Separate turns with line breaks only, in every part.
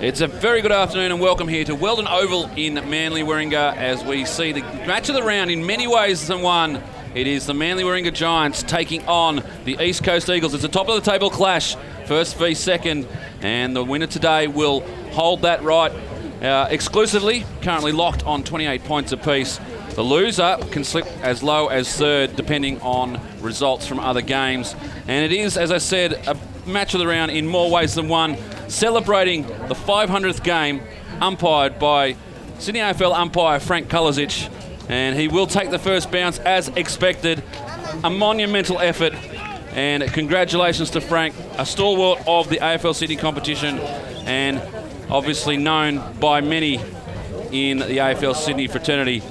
It's a very good afternoon and welcome here to Weldon Oval in Manly Warringah as we see the match of the round in many ways than one. It is the Manly Warringah Giants taking on the East Coast Eagles. It's a top of the table clash, first v second, and the winner today will hold that right exclusively, currently locked on 28 points apiece. The loser can slip as low as third depending on results from other games. And it is, as I said, a match of the round in more ways than one, celebrating the 500th game umpired by Sydney AFL umpire Frank Kulisic, and he will take the first bounce as expected. A monumental effort, and congratulations to Frank, a stalwart of the AFL Sydney competition and obviously known by many in the AFL Sydney fraternity.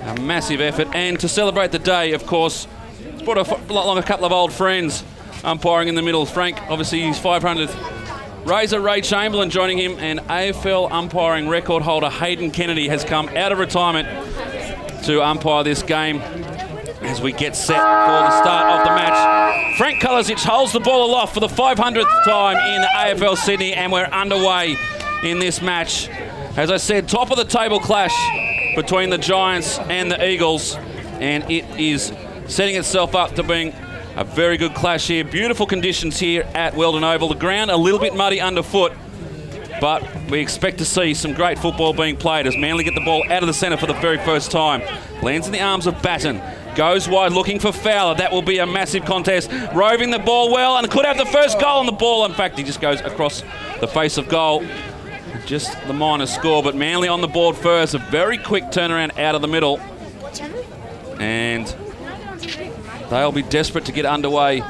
A massive effort, and to celebrate the day, of course, it's brought a couple of old friends umpiring in the middle. Frank, obviously his 500th. Razor Ray Chamberlain joining him, and AFL umpiring record holder Hayden Kennedy has come out of retirement to umpire this game as we get set for the start of the match. Frank Kulisic holds the ball aloft for the 500th time in AFL Sydney, and we're underway in this match. As I said, top of the table clash between the Giants and the Eagles, and it is setting itself up to being a very good clash here. Beautiful conditions here at Weldon Oval. The ground a little bit muddy underfoot, but we expect to see some great football being played as Manly get the ball out of the centre for the very first time. Lands in the arms of Batten. Goes wide looking for Fowler. That will be a massive contest. Roving the ball well and could have the first goal on the ball. In fact, he just goes across the face of goal. Just the minor score, but Manly on the board first. A very quick turnaround out of the middle. And they'll be desperate to get underway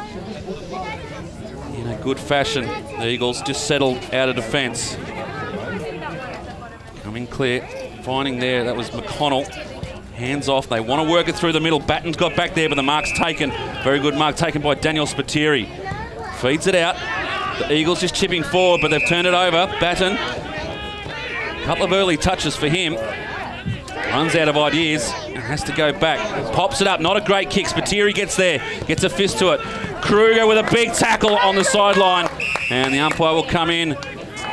in a good fashion. The Eagles just settled out of defence. Coming clear, finding there, that was McConnell. Hands off, they want to work it through the middle. Batten's got back there, but the mark's taken. Very good mark taken by Daniel Spiteri. Feeds it out. The Eagles just chipping forward, but they've turned it over. Batten, a couple of early touches for him. Runs out of ideas and has to go back. Pops it up, not a great kick. Spiteri gets there, gets a fist to it. Kruger with a big tackle on the sideline. And the umpire will come in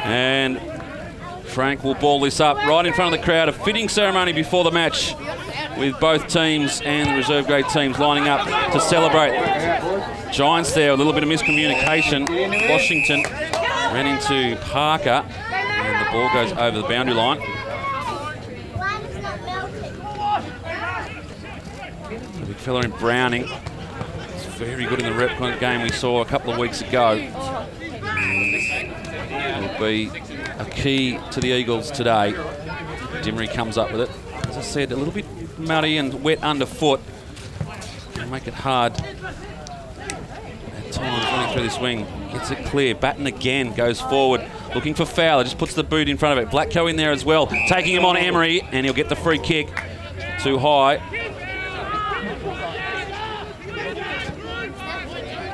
and Frank will ball this up right in front of the crowd. A fitting ceremony before the match with both teams and the reserve grade teams lining up to celebrate. Giants there, a little bit of miscommunication. Washington ran into Parker and the ball goes over the boundary line. The big fella in Browning. It's very good in the rep game we saw a couple of weeks ago. And will be a key to the Eagles today. Dimmery comes up with it. As I said, a little bit muddy and wet underfoot. Can make it hard at times running through this wing. Gets it clear. Batten again goes forward. Looking for Fowler, just puts the boot in front of it. Blackco in there as well, taking him on Emery, and he'll get the free kick. Too high.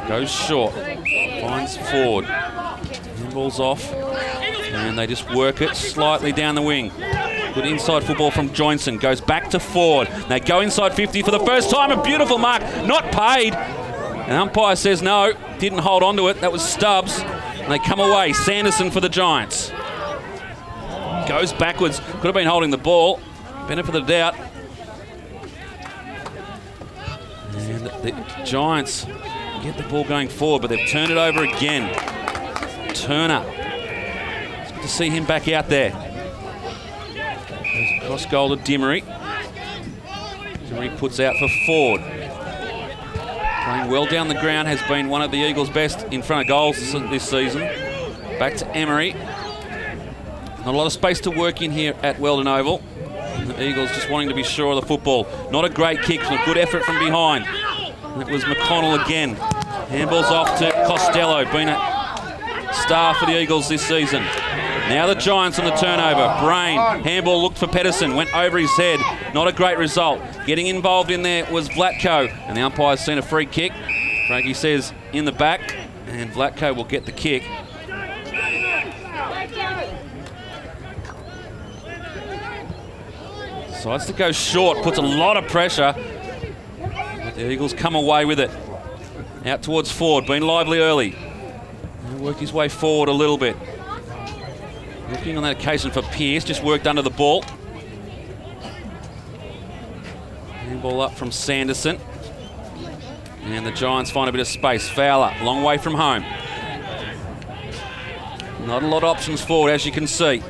Goes short. Finds Ford. Ball's off. And they just work it slightly down the wing. Good inside football from Johnson. Goes back to Ford. They go inside 50 for the first time. A beautiful mark. Not paid. And umpire says no. Didn't hold on to it. That was Stubbs. And they come away. Sanderson for the Giants. Goes backwards. Could have been holding the ball. Benefit of the doubt. And the Giants get the ball going forward, but they've turned it over again. Turner. It's good to see him back out there. There's a cross goal to Dimmery. Dimmery puts out for Ford. Playing well down the ground, has been one of the Eagles' best in front of goals this season. Back to Emery. Not a lot of space to work in here at Weldon Oval. And the Eagles just wanting to be sure of the football. Not a great kick, but a good effort from behind. And it was McConnell again. Handball's off to Costello, been a star for the Eagles this season. Now the Giants on the turnover. Brain, handball looked for Pedersen, went over his head. Not a great result. Getting involved in there was Vlatko, and the umpire's seen a free kick. Frankie says in the back, and Vlatko will get the kick. Decides to go short, puts a lot of pressure. But the Eagles come away with it. Out towards Ford, been lively early. He'll work his way forward a little bit. Looking on that occasion for Pearce, just worked under the ball. Handball up from Sanderson. And the Giants find a bit of space. Fowler, long way from home. Not a lot of options forward, as you can see.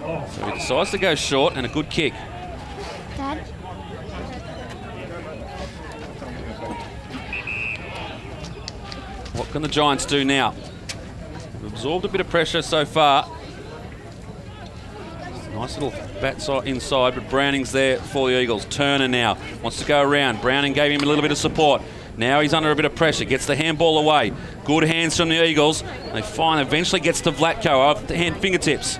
So he decides to go short, and a good kick.
Dad?
What can the Giants do now? They've absorbed a bit of pressure so far. Nice little bat side inside, but Browning's there for the Eagles. Turner now wants to go around. Browning gave him a little bit of support. Now he's under a bit of pressure. Gets the handball away. Good hands from the Eagles. They find eventually gets to Vlatko off the hand fingertips.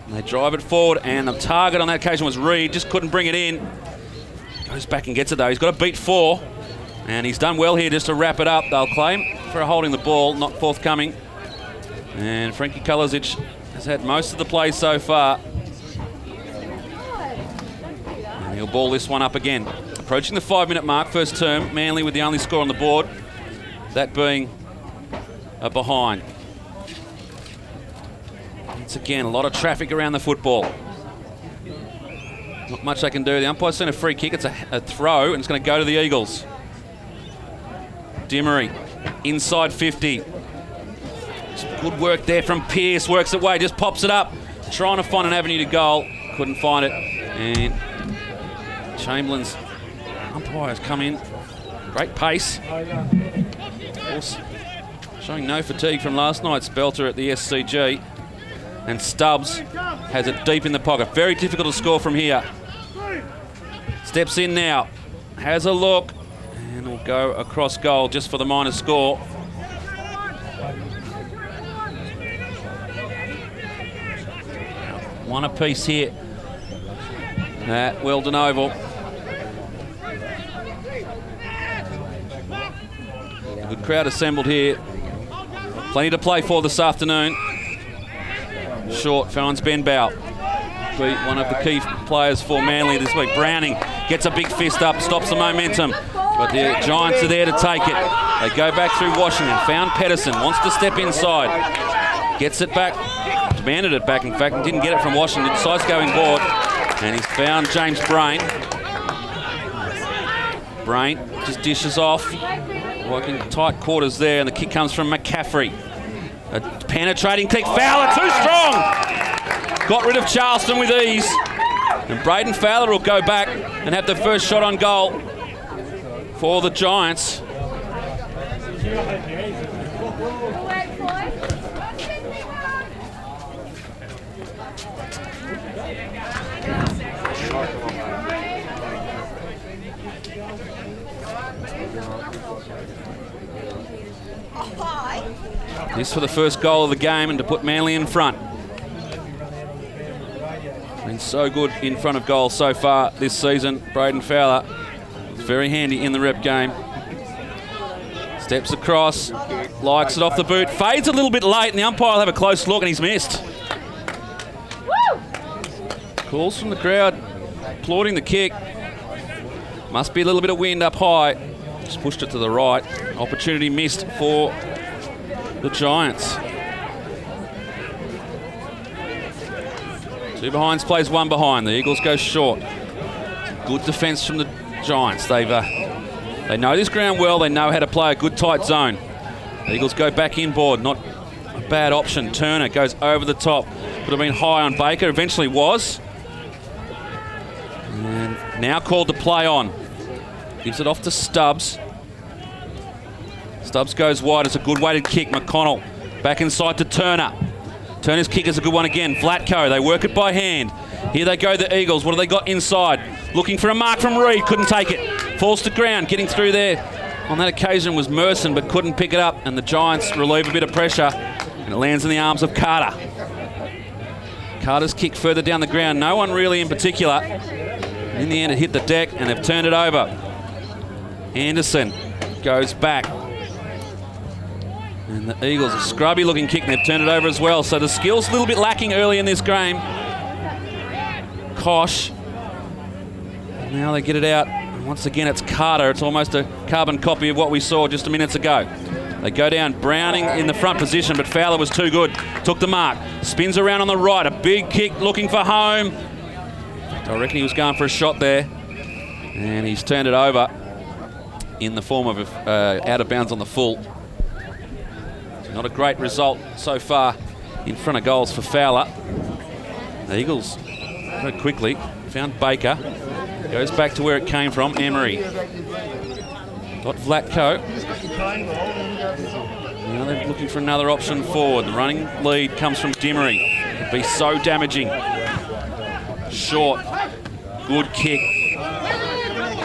And they drive it forward, and the target on that occasion was Reed. Just couldn't bring it in. Goes back and gets it though. He's got to beat 4. And he's done well here just to wrap it up. They'll claim for holding the ball, not forthcoming. And Frankie Kalazic has had most of the play so far. And he'll ball this one up again. Approaching the 5-minute mark, first term. Manly with the only score on the board. That being a behind. Once again, a lot of traffic around the football. Not much they can do. The umpire's seen a free kick. It's a throw, and it's going to go to the Eagles. Dimmery, inside 50. Some good work there from Pearce. Works it away, just pops it up. Trying to find an avenue to goal. Couldn't find it. And Chamberlain's umpires come in. Great pace. Of course, showing no fatigue from last night's belter at the SCG. And Stubbs has it deep in the pocket. Very difficult to score from here. Steps in now. Has a look. And will go across goal just for the minor score. One apiece here at Weldon Oval. A good crowd assembled here. Plenty to play for this afternoon. Short finds Ben Bow. Be one of the key players for Manly this week. Browning gets a big fist up, stops the momentum. But the Giants are there to take it. They go back through Washington. Found Pedersen. Wants to step inside. Gets it back. Demanded it back, in fact, and didn't get it from Washington. Decides to go inboard. And he's found James Brain. Brain just dishes off. Working tight quarters there, and the kick comes from McCaffrey. A penetrating kick. Fowler, too strong. Got rid of Charleston with ease. And Braden Fowler will go back and have the first shot on goal for the Giants. This for the first goal of the game and to put Manly in front. Been so good in front of goal so far this season. Braden Fowler is very handy in the rep game. Steps across, likes it off the boot, fades a little bit late, and the umpire will have a close look, and he's missed. Calls from the crowd, applauding the kick. Must be a little bit of wind up high. Just pushed it to the right. Opportunity missed for the Giants. Two behinds plays one behind. The Eagles go short. Good defence from the Giants. They know this ground well. They know how to play a good tight zone. The Eagles go back inboard. Not a bad option. Turner goes over the top. Would have been high on Baker. Eventually was. And now called to play on. Gives it off to Stubbs. Stubbs goes wide. It's a good weighted kick. McConnell back inside to Turner. Turner's kick is a good one again. Vlatko, they work it by hand. Here they go, the Eagles. What have they got inside? Looking for a mark from Reed. Couldn't take it. Falls to ground. Getting through there on that occasion was Merson, but couldn't pick it up. And the Giants relieve a bit of pressure. And it lands in the arms of Carter. Carter's kick further down the ground. No one really in particular. In the end, it hit the deck, and they've turned it over. Anderson goes back. And the Eagles, a scrubby-looking kick, and they've turned it over as well. So the skill's a little bit lacking early in this game. Kosh. Now they get it out. And once again, it's Carter. It's almost a carbon copy of what we saw just a minutes ago. They go down. Browning in the front position, but Fowler was too good. Took the mark. Spins around on the right. A big kick looking for home. I reckon he was going for a shot there. And he's turned it over in the form of out of bounds on the full. Not a great result so far in front of goals for Fowler. The Eagles very quickly found Baker. Goes back to where it came from, Emery. Got Vlatko. Now they're looking for another option forward. The running lead comes from Dimmery. It'd be so damaging. Short. Good kick.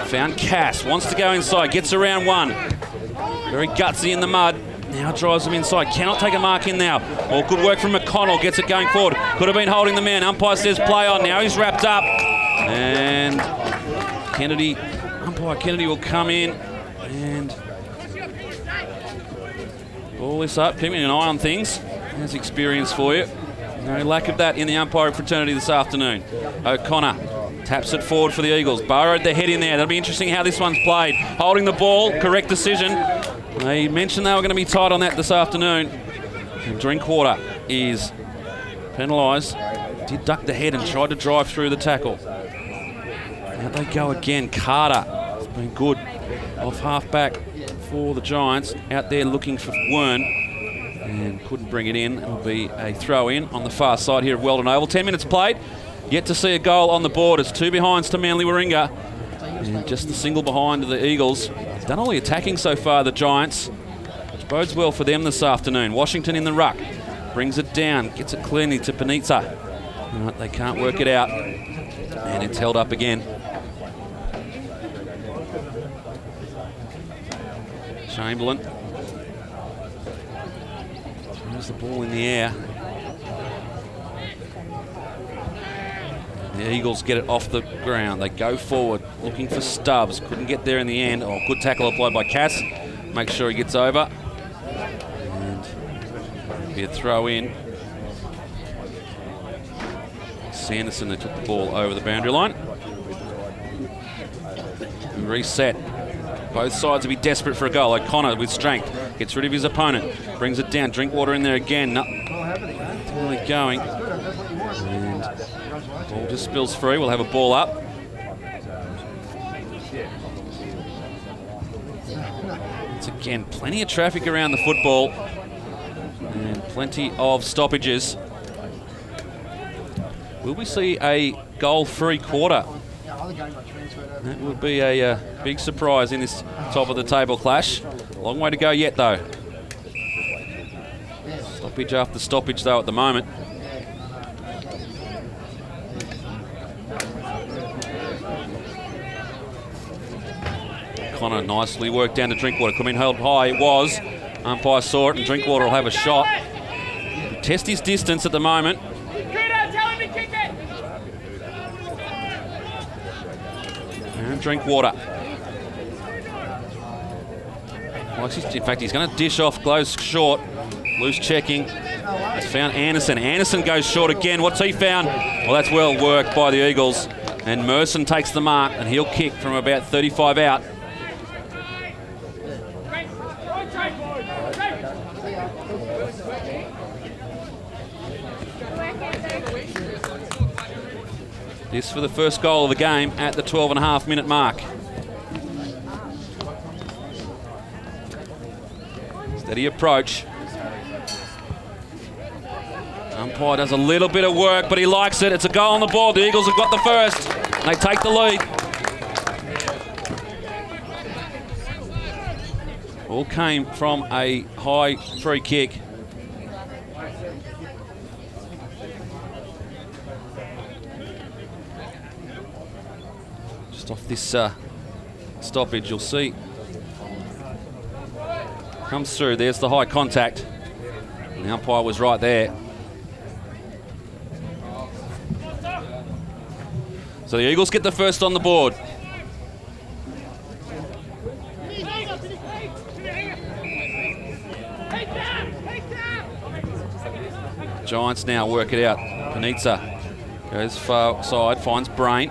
Found Cass. Wants to go inside. Gets around one. Very gutsy in the mud. Now drives him inside. Cannot take a mark in now. Well, good work from McConnell. Gets it going forward. Could have been holding the man. Umpire says play on. Now he's wrapped up. And Umpire Kennedy will come in and ball this up. Keeping an eye on things. There's experience for you. No lack of that in the umpiring fraternity this afternoon. O'Connor taps it forward for the Eagles. Burrowed the head in there. That'll be interesting how this one's played. Holding the ball. Correct decision. They mentioned they were going to be tight on that this afternoon. And Drinkwater is penalised. Did duck the head and tried to drive through the tackle. Out they go again. Carter has been good off half-back for the Giants. Out there looking for Wern and couldn't bring it in. It'll be a throw-in on the far side here of Weldon Oval. 10 minutes played. Yet to see a goal on the board. It's 2 behinds to Manly Warringah. And just the single behind the Eagles. They've done all the attacking so far, the Giants, which bodes well for them this afternoon. Washington in the ruck. Brings it down. Gets it cleanly to Panizza. Right, they can't work it out. And it's held up again. Chamberlain. Throws the ball in the air. The Eagles get it off the ground. They go forward, looking for Stubbs. Couldn't get there in the end. Oh, good tackle applied by Cass. Make sure he gets over. And be a throw in. Sanderson, they took the ball over the boundary line. Reset. Both sides will be desperate for a goal. O'Connor with strength. Gets rid of his opponent. Brings it down. Drinkwater in there again. No, it's really going. And ball just spills free. We'll have a ball up. Once again, plenty of traffic around the football. And plenty of stoppages. Will we see a goal-free quarter? That would be a big surprise in this top-of-the-table clash. Long way to go yet, though. Stoppage after stoppage, though, at the moment. Connor nicely worked down to Drinkwater. Come in held high, it was. Umpire saw it, and Drinkwater will have a shot. Test his distance at the moment. And Drinkwater. In fact, he's going to dish off, goes short. Loose checking. He's found Anderson. Anderson goes short again. What's he found? Well, that's well worked by the Eagles. And Merson takes the mark, and he'll kick from about 35 out. This for the first goal of the game at the 12.5-minute mark. Steady approach. Umpire does a little bit of work, but he likes it. It's a goal on the board. The Eagles have got the first. And they take the lead. All came from a high free kick. Just off this stoppage, you'll see. Comes through. There's the high contact. And the umpire was right there. So the Eagles get the first on the board. Giants now work it out. Panizza goes far side, finds Brain.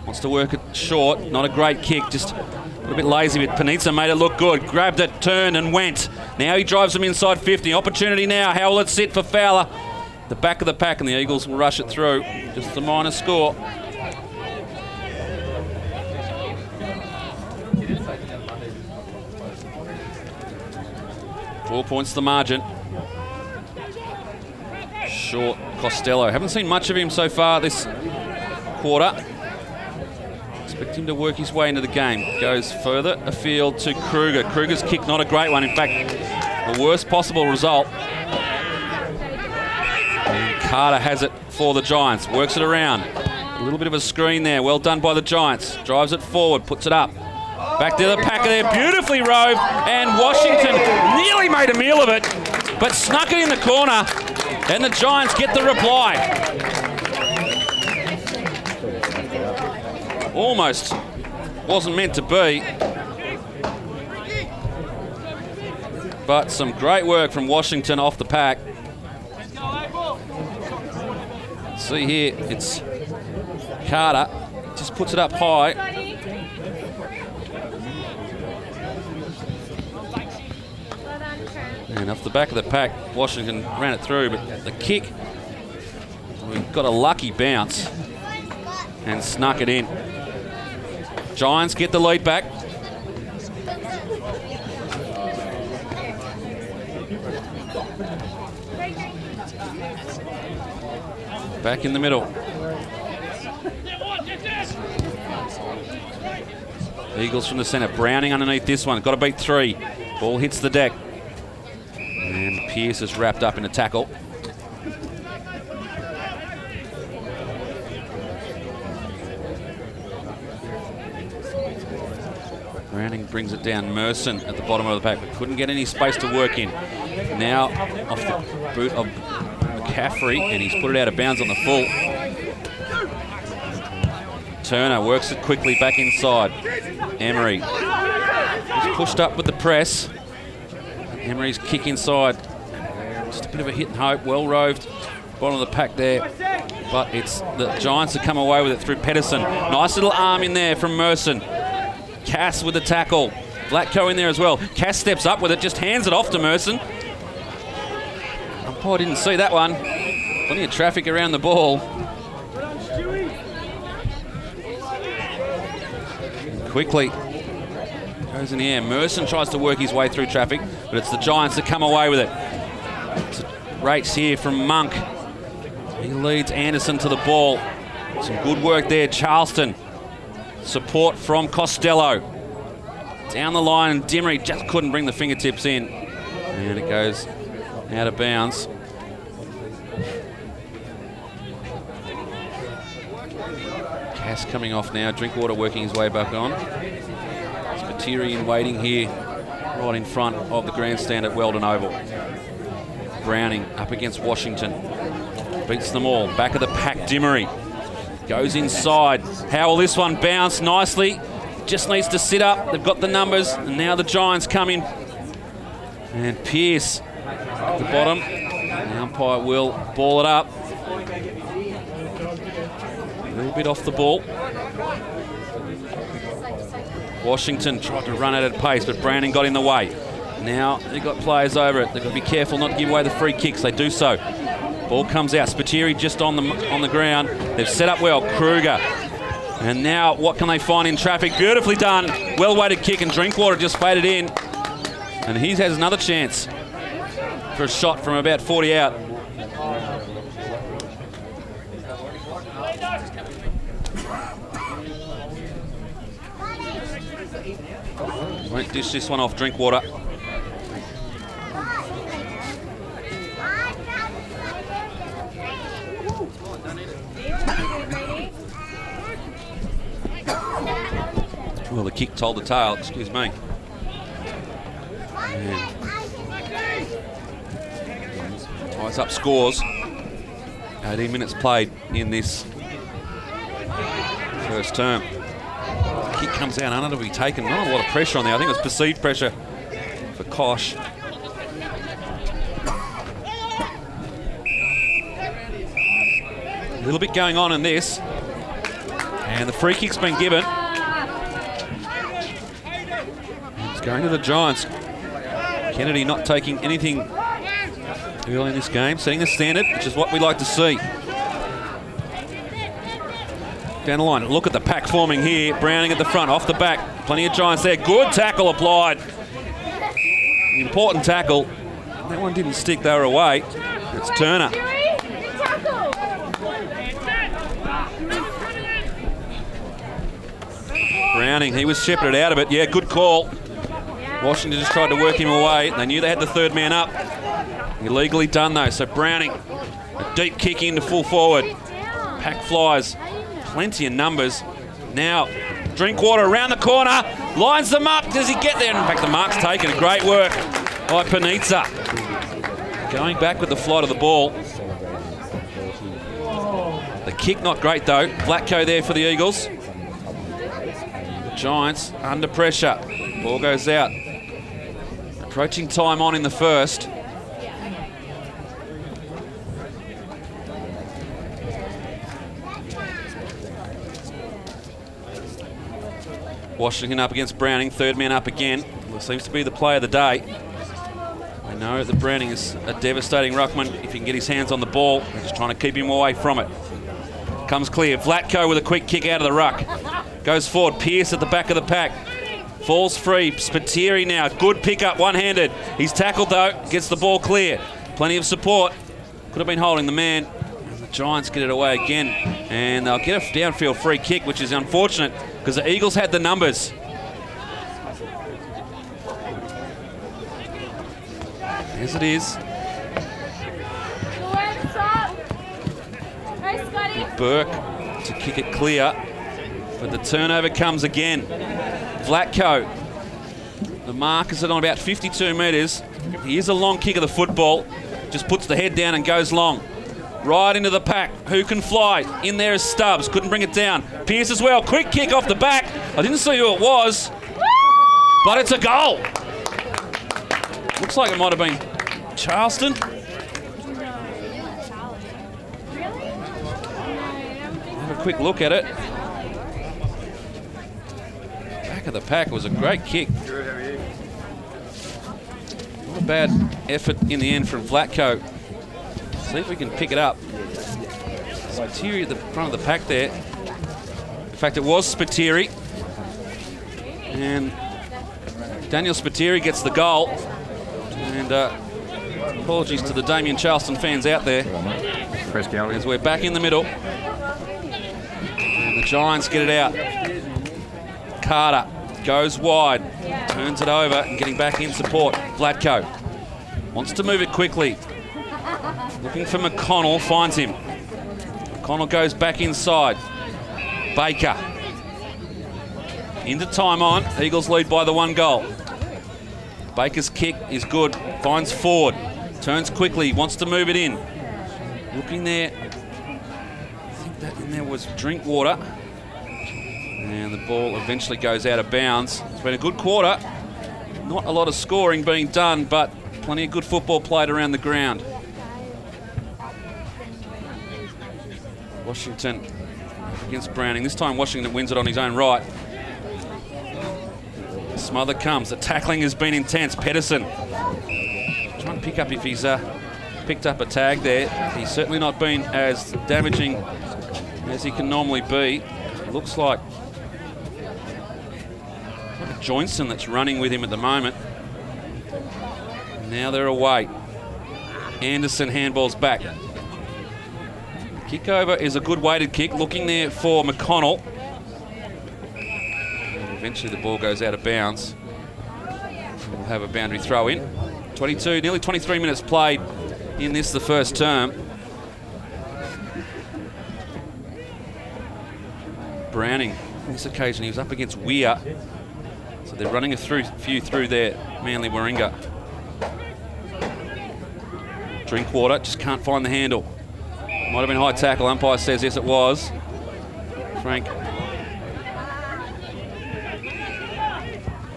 Wants to work it short. Not a great kick, just a little bit lazy, but Panizza made it look good. Grabbed it, turned and went. Now he drives them inside 50. Opportunity now. How will it sit for Fowler? The back of the pack, and the Eagles will rush it through. Just a minor score. Four points the margin. Short Costello. Haven't seen much of him so far this quarter. Expect him to work his way into the game. Goes further afield to Kruger. Kruger's kick not a great one. In fact, the worst possible result. And Carter has it for the Giants. Works it around. A little bit of a screen there. Well done by the Giants. Drives it forward. Puts it up. Back to the packer there. Beautifully roved. And Washington nearly made a meal of it, but snuck it in the corner. And the Giants get the reply. Almost wasn't meant to be. But some great work from Washington off the pack. See here, it's Carter. Just puts it up high. And off the back of the pack, Washington ran it through, but the kick, we got a lucky bounce and snuck it in. Giants get the lead back. Back in the middle. Eagles from the centre. Browning underneath this one. Got to beat 3. Ball hits the deck. And Pearce is wrapped up in a tackle. Browning brings it down. Merson at the bottom of the pack, but couldn't get any space to work in. Now off the boot of McCaffrey, and he's put it out of bounds on the full. Turner works it quickly back inside. Emery is pushed up with the press. Emery's kick inside. Just a bit of a hit and hope. Well roved. Bottom of the pack there. But it's the Giants that come away with it through Pedersen. Nice little arm in there from Merson. Cass with the tackle. Vlatko in there as well. Cass steps up with it, just hands it off to Merson. Umpire didn't see that one. Plenty of traffic around the ball. Quickly goes in the air. Merson tries to work his way through traffic, but it's the Giants that come away with it. It's a race here from Monk. He leads Anderson to the ball. Some good work there, Charleston. Support from Costello. Down the line, and Dimmery just couldn't bring the fingertips in. And it goes out of bounds. Cass coming off now. Drinkwater working his way back on. Spiteri in waiting here, right in front of the grandstand at Weldon Oval. Browning up against Washington. Beats them all. Back of the pack, Dimmery. Goes inside. How will this one bounce nicely? Just needs to sit up. They've got the numbers. And now the Giants come in. And Pearce at the bottom. The umpire will ball it up. A little bit off the ball. Washington tried to run at it pace, but Browning got in the way. Now they've got players over it. They've got to be careful not to give away the free kicks. They do so. Ball comes out. Spiteri just on the ground. They've set up well. Kruger. And now what can they find in traffic? Beautifully done. Well-weighted kick, and Drinkwater just faded in. And he has another chance for a shot from about 40 out. Won't dish this one off, Drinkwater. Well, the kick told the tale, excuse me. And ties up scores. 18 minutes played in this first term. The kick comes out under to be taken. Not a lot of pressure on there. I think it was perceived pressure for Kosh. A little bit going on in this. And the free kick's been given. It's going to the Giants. Kennedy not taking anything early in this game, setting the standard, which is what we like to see. Down the line, look at the pack forming here. Browning at the front, off the back. Plenty of Giants there. Good tackle applied. Important tackle. That one didn't stick, they were away. It's Turner. Browning, he was shepherded out of it. Yeah, good call. Washington just tried to work him away. They knew they had the third man up. Illegally done though, so Browning, a deep kick into full forward. Pack flies, plenty of numbers. Now, Drinkwater around the corner, lines them up. Does he get there? In fact, the mark's taken. Great work by Panizza. Going back with the flight of the ball. The kick not great though. Vlatko there for the Eagles. The Giants under pressure. Ball goes out. Approaching time on in the first. Washington up against Browning, third man up again. Well, seems to be the play of the day. I know that Browning is a devastating ruckman if he can get his hands on the ball. They're just trying to keep him away from it. Comes clear. Vlatko with a quick kick out of the ruck. Goes forward. Pearce at the back of the pack. Falls free. Spiteri now. Good pickup, one-handed. He's tackled though. Gets the ball clear. Plenty of support. Could have been holding the man. And the Giants get it away again. And they'll get a downfield free kick, which is unfortunate because the Eagles had the numbers. As it is. Burke to kick it clear, but the turnover comes again. Vlatko, the mark is at on about 52 metres. He is a long kick of the football, just puts the head down and goes long. Right into the pack. Who can fly? In there is Stubbs. Couldn't bring it down. Pearce as well. Quick kick off the back. I didn't see who it was, but it's a goal. Looks like it might have been Charleston. Have a quick look at it. Back of the pack was a great kick. Not a bad effort in the end from Vlatko. See if we can pick it up. Spiteri at the front of the pack there. In fact, it was Spiteri. And Daniel Spiteri gets the goal. And apologies to the Damien Charleston fans out there. As we're back in the middle. And the Giants get it out. Carter goes wide. Turns it over and getting back in support. Vlatko wants to move it quickly. Looking for McConnell, finds him. McConnell goes back inside. Baker. Into time on. Eagles lead by the 1 goal. Baker's kick is good. Finds Ford. Turns quickly. Wants to move it in. Looking there. I think that in there was Drinkwater. And the ball eventually goes out of bounds. It's been a good quarter. Not a lot of scoring being done, but plenty of good football played around the ground. Washington against Browning. This time Washington wins it on his own right. Smother comes. The tackling has been intense. Pedersen trying to pick up if he's picked up a tag there. He's certainly not been as damaging as he can normally be. It looks like Johnson that's running with him at the moment. Now they're away. Anderson handballs back. Kick over is a good weighted kick. Looking there for McConnell. And eventually the ball goes out of bounds. We'll have a boundary throw in. 22, nearly 23 minutes played in this, the first term. Browning, on this occasion, he was up against Weir. So they're running a few through there, Manly Warringah. Drinkwater, just can't find the handle. Might have been high tackle. Umpire says yes, it was. Frank.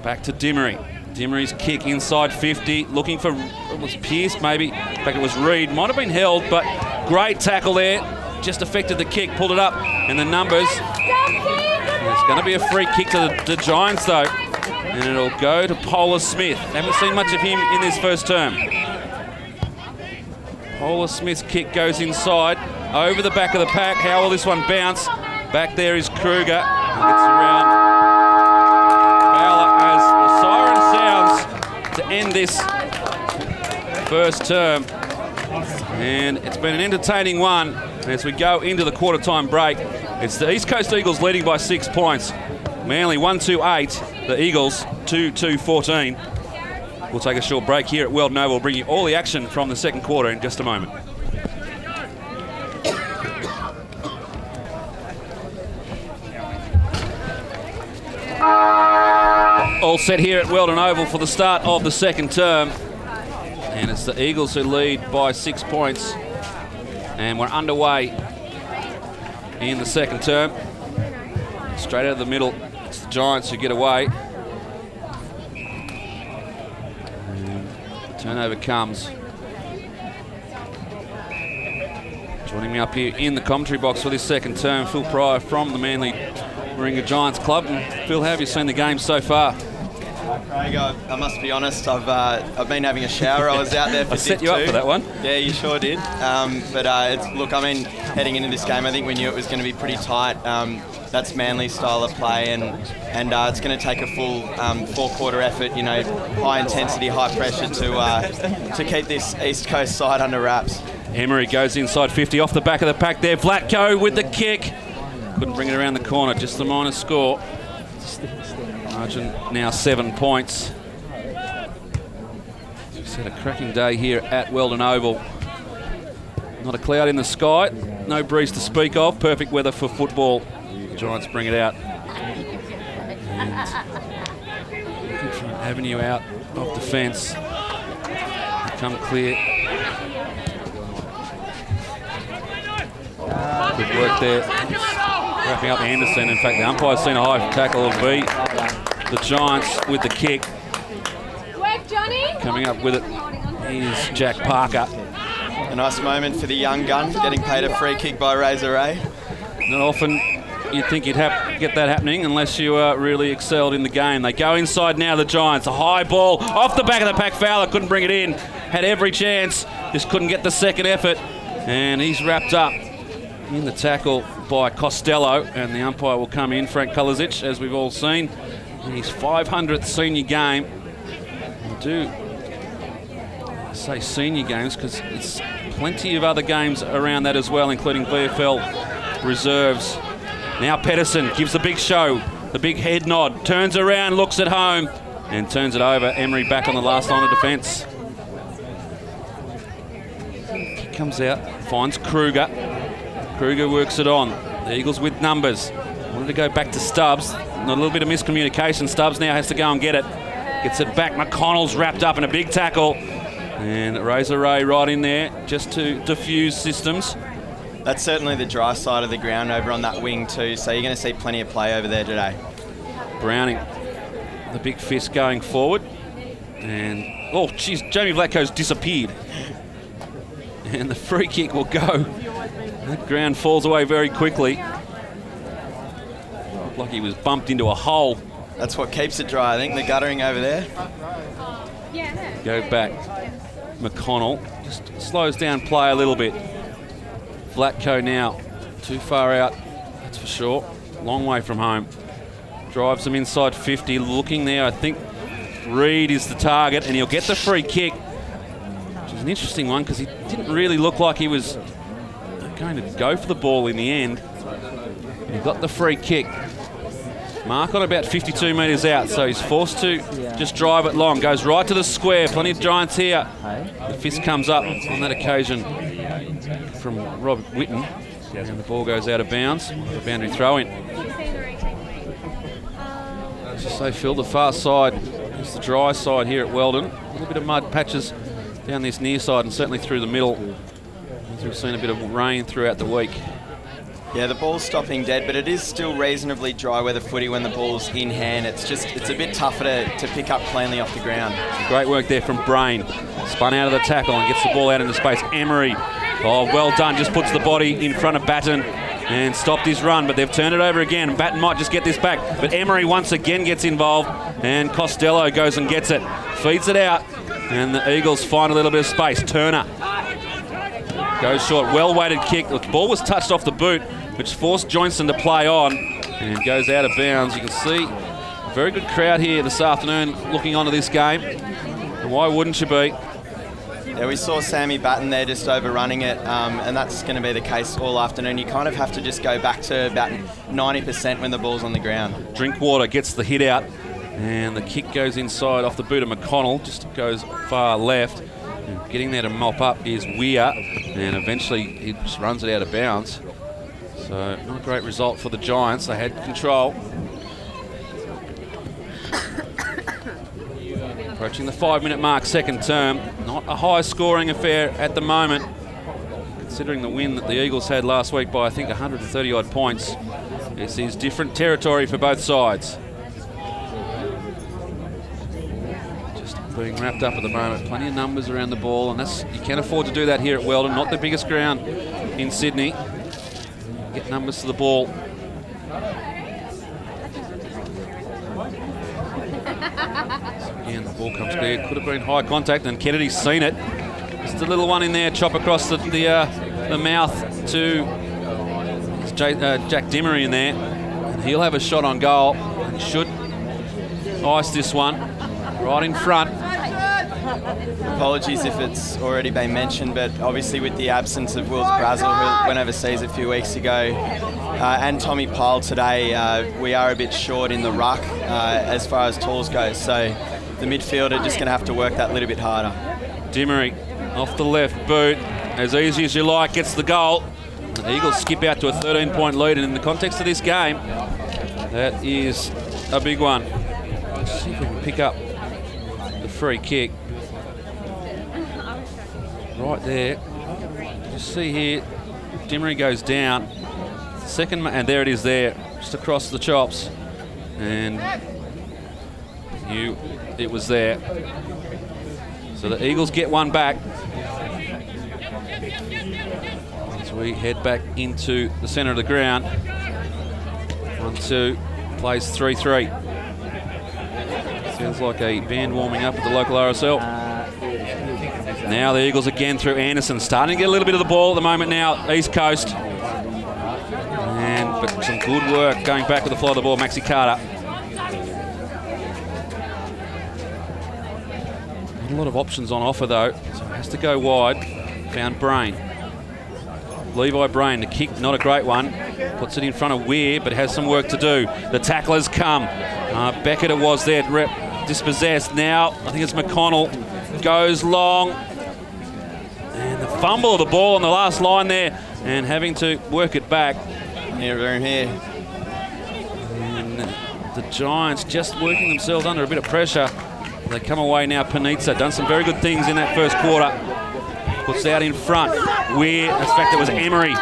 Back to Dimmery. Dimmery's kick inside 50. Looking for, it was Pearce maybe. In fact, it was Reed. Might have been held, but great tackle there. Just affected the kick, pulled it up. And the numbers. It's going to be a free kick to the Giants, though. And it'll go to Polar Smith. Haven't seen much of him in this first term. Polar Smith's kick goes inside, over the back of the pack. How will this one bounce? Back there is Kruger. He gets around Fowler as the siren sounds to end this first term. And it's been an entertaining one. As we go into the quarter time break, it's the East Coast Eagles leading by 6 points. Manly 1-2-8, the Eagles 2-2-14. We'll take a short break here at Weldon Oval. We'll bring you all the action from the second quarter in just a moment. All set here at Weldon Oval for the start of the second term. And it's the Eagles who lead by 6 points. And we're underway in the second term. Straight out of the middle, it's the Giants who get away. And the turnover comes. Joining me up here in the commentary box for this second term, Phil Pryor from the Manly Warringah Giants Club. And Phil, how have you seen the game so far?
Craig, I must be honest, I've been having a shower. I was out there for
I set you up for that one.
Yeah, you sure did. Look, I mean, heading into this game, I think we knew it was going to be pretty tight. That's Manly's style of play, and it's going to take a full four-quarter effort, you know, high intensity, high pressure to keep this East Coast side under wraps.
Emery goes inside 50 off the back of the pack there. Vlatko with the kick. Couldn't bring it around the corner, just the minor score. Margin now 7 points. We've had a cracking day here at Weldon Oval. Not a cloud in the sky, no breeze to speak of. Perfect weather for football. The Giants bring it out. And looking for an avenue out of defence. Come clear. Good work there. Wrapping up Anderson. In fact, the umpire's seen a high tackle of V. The Giants with the kick. Coming up with it is Jack Parker.
A nice moment for the young gun, getting paid a free kick by Razor Ray.
Not often you'd think you'd get that happening unless you really excelled in the game. They go inside now, the Giants. A high ball off the back of the pack. Fowler couldn't bring it in. Had every chance, just couldn't get the second effort. And he's wrapped up in the tackle by Costello. And the umpire will come in, Frank Kolazic, as we've all seen. In his 500th senior game. I do say senior games because it's plenty of other games around that as well, including VFL reserves. Now Pedersen gives the big show, the big head nod, turns around, looks at home, and turns it over. Emery back on the last line of defence. He comes out, finds Kruger. Kruger works it on. The Eagles with numbers. Wanted to go back to Stubbs. A little bit of miscommunication. Stubbs now has to go and get it. Gets it back. McConnell's wrapped up in a big tackle. And Razor Ray right in there just to diffuse systems.
That's certainly the dry side of the ground over on that wing too, so you're going to see plenty of play over there today.
Browning, the big fist going forward. And, oh, geez, Jamie Vlatko's disappeared. And the free kick will go. That ground falls away very quickly. Like he was bumped into a hole.
That's what keeps it dry, I think, the guttering over there.
Go back. McConnell just slows down play a little bit. Vlatko now too far out, that's for sure. Long way from home. Drives them inside 50, looking there. I think Reid is the target, and he'll get the free kick, which is an interesting one because he didn't really look like he was going to go for the ball in the end. He got the free kick. Mark on about 52 metres out, so he's forced to just drive it long. Goes right to the square. Plenty of Giants here. The fist comes up on that occasion from Robert Whitten. And the ball goes out of bounds. The boundary throw in. As you say, Phil, the far side is the dry side here at Weldon. A little bit of mud patches down this near side and certainly through the middle. As we've seen a bit of rain throughout the week.
Yeah, the ball's stopping dead, but it is still reasonably dry weather footy when the ball's in hand. It's a bit tougher to pick up cleanly off the ground.
Great work there from Brain. Spun out of the tackle and gets the ball out into space. Emery, oh, well done, just puts the body in front of Batten. and stopped his run, but they've turned it over again. Batten might just get this back, but Emery once again gets involved, and Costello goes and gets it, feeds it out, and the Eagles find a little bit of space. Turner goes short, well-weighted kick. The ball was touched off the boot, which forced Johnson to play on, and goes out of bounds. You can see a very good crowd here this afternoon looking onto this game, and why wouldn't you be?
Yeah, we saw Sammy Batten there just overrunning it, and that's going to be the case all afternoon. You kind of have to just go back to about 90% when the ball's on the ground.
Drinkwater gets the hit out, and the kick goes inside off the boot of McConnell, just goes far left. And getting there to mop up is Weir, and eventually he just runs it out of bounds. So not a great result for the Giants. They had control. Approaching the 5-minute mark, second term. Not a high-scoring affair at the moment, considering the win that the Eagles had last week by, I think, 130-odd points. This is different territory for both sides. Just being wrapped up at the moment. Plenty of numbers around the ball, and you can afford to do that here at Weldon. Not the biggest ground in Sydney. Get numbers to the ball. Again, the ball comes clear. Could have been high contact, and Kennedy's seen it. Just a little one in there, chop across the mouth to Jack Dimmery in there. And he'll have a shot on goal and should ice this one right in front.
Apologies if it's already been mentioned, but obviously with the absence of Wills Brazel, who went overseas a few weeks ago, and Tommy Pyle today, we are a bit short in the ruck as far as tools go. So the midfielder just going to have to work that little bit harder.
Dimmery off the left boot, as easy as you like, gets the goal. The Eagles skip out to a 13-point lead, and in the context of this game, that is a big one. Let's see if we can pick up the free kick. Right there. You see here, Dimmery goes down. Second, and there it is there, just across the chops. And it was there. So the Eagles get one back. As we head back into the centre of the ground. 1-2, plays 3-3. Sounds like a band warming up at the local RSL. Now the Eagles again through Anderson, starting to get a little bit of the ball at the moment now, East Coast. But some good work going back with the fly of the ball, Maxi Carter. Not a lot of options on offer though, so has to go wide. Found Brain. Levi Brain, the kick, not a great one. Puts it in front of Weir, but has some work to do. The tacklers come. Beckett it was there, dispossessed. Now, I think it's McConnell. Goes long. And the fumble of the ball on the last line there, and having to work it back.
Near room here.
And the Giants just working themselves under a bit of pressure. They come away now. Panizza done some very good things in that first quarter. Puts it out in front. Weir, in fact, it was Emery.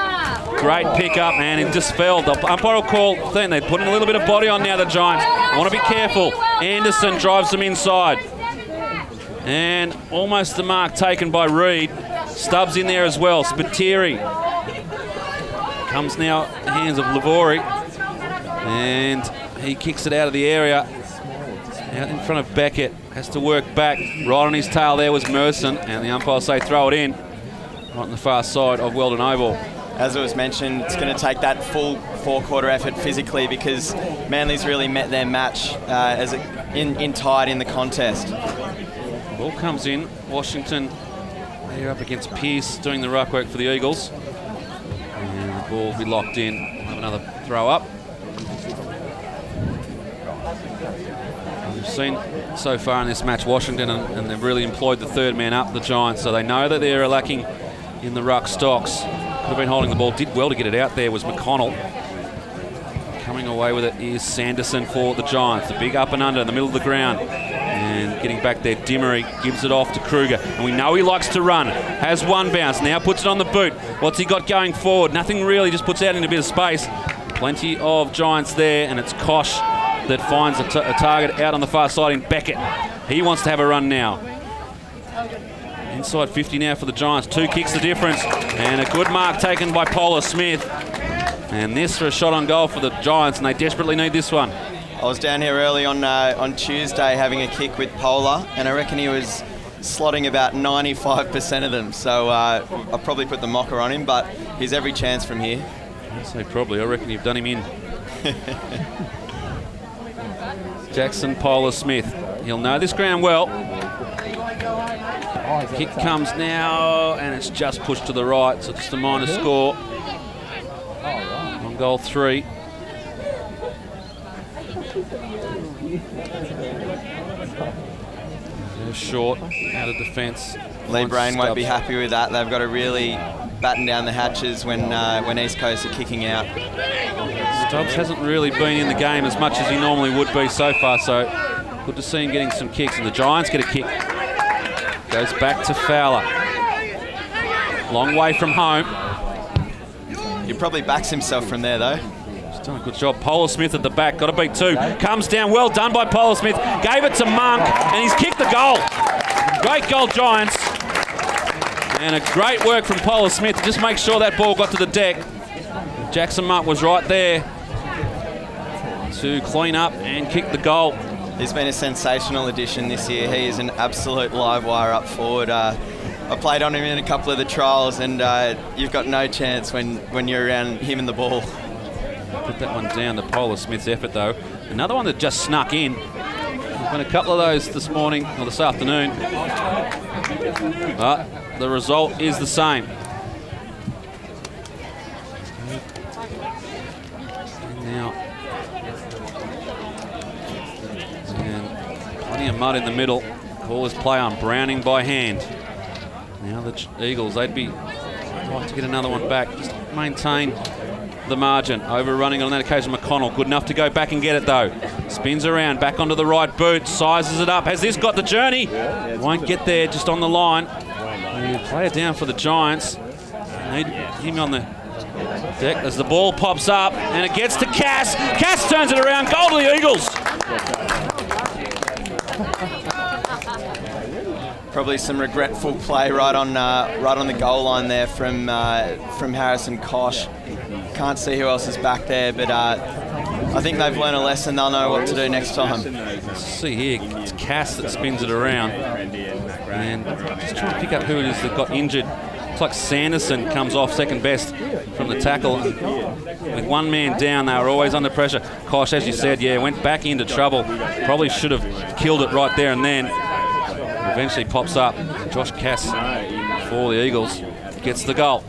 Great pickup, and it just fell. The umpire will call. They're putting a little bit of body on now, the Giants. I want to be careful. Anderson drives them inside. And almost the mark taken by Reed. Stubbs in there as well. Spiteri comes now in the hands of Lavori, and he kicks it out of the area, out in front of Beckett. Has to work back. Right on his tail there was Merson, and the umpire say throw it in, right on the far side of Weldon Oval.
As it was mentioned, it's going to take that full four-quarter effort physically, because Manly's really met their match in tied in the contest.
Ball comes in. Washington, they're up against Pearce doing the ruck work for the Eagles. And the ball will be locked in. We'll have another throw up. We've seen so far in this match Washington, and they've really employed the third man up, the Giants, so they know that they're lacking in the ruck stocks. Could have been holding the ball. Did well to get it out there was McConnell. Coming away with it is Sanderson for the Giants. The big up and under in the middle of the ground. And getting back there, Dimmery gives it off to Kruger. And we know he likes to run. Has one bounce, now puts it on the boot. What's he got going forward? Nothing really, just puts out into a bit of space. Plenty of Giants there, and it's Kosh that finds a target out on the far side in Beckett. He wants to have a run now. Inside 50 now for the Giants. 2 kicks the difference. And a good mark taken by Polar Smith. And this for a shot on goal for the Giants, and they desperately need this one.
I was down here early on Tuesday having a kick with Polar, and I reckon he was slotting about 95% of them. So I probably put the mocker on him, but he's every chance from here.
I'd say probably. I reckon you've done him in. Jackson Polar Smith. He'll know this ground well. Kick comes now, and it's just pushed to the right, so just a minor score. On goal 3. They're short, out of defence.
Lee Brain won't be happy with that. They've got to really batten down the hatches when East Coast are kicking out.
Stubbs hasn't really been in the game as much as he normally would be so far, so good to see him getting some kicks. And the Giants get a kick. Goes back to Fowler. Long way from home.
He probably backs himself from there, though.
He's done a good job. Polar Smith at the back. Got to beat 2. Comes down. Well done by Polar Smith. Gave it to Monk, and he's kicked the goal. Great goal, Giants. And a great work from Polar Smith to just make sure that ball got to the deck. Jackson Monk was right there to clean up and kick the goal.
He's been a sensational addition this year. He is an absolute live wire up forward. I played on him in a couple of the trials, and you've got no chance when you're around him and the ball.
Put that one down to Polar Smith's effort, though. Another one that just snuck in. There's been a couple of those this morning, or this afternoon. But the result is the same. Now, and plenty of mud in the middle. Call this play on Browning by hand. Now the Eagles, they'd like to get another one back. Just maintain the margin. Overrunning on that occasion, McConnell. Good enough to go back and get it, though. Spins around, back onto the right boot, sizes it up. Has this got the journey? Won't get there, just on the line. Play it down for the Giants. Need him on the deck as the ball pops up, and it gets to Cass. Cass turns it around. Goal to the Eagles.
Probably some regretful play right on the goal line there from Harrison Kosh. Can't see who else is back there, but I think they've learned a lesson. They'll know what to do next time.
Let's see here, it's Cass that spins it around, and just trying to pick up who it is that got injured. Looks like Sanderson comes off second best from the tackle. With one man down, they were always under pressure. Kosh, as you said, went back into trouble. Probably should have killed it right there and then. Eventually pops up. Josh Cass for the Eagles gets the goal.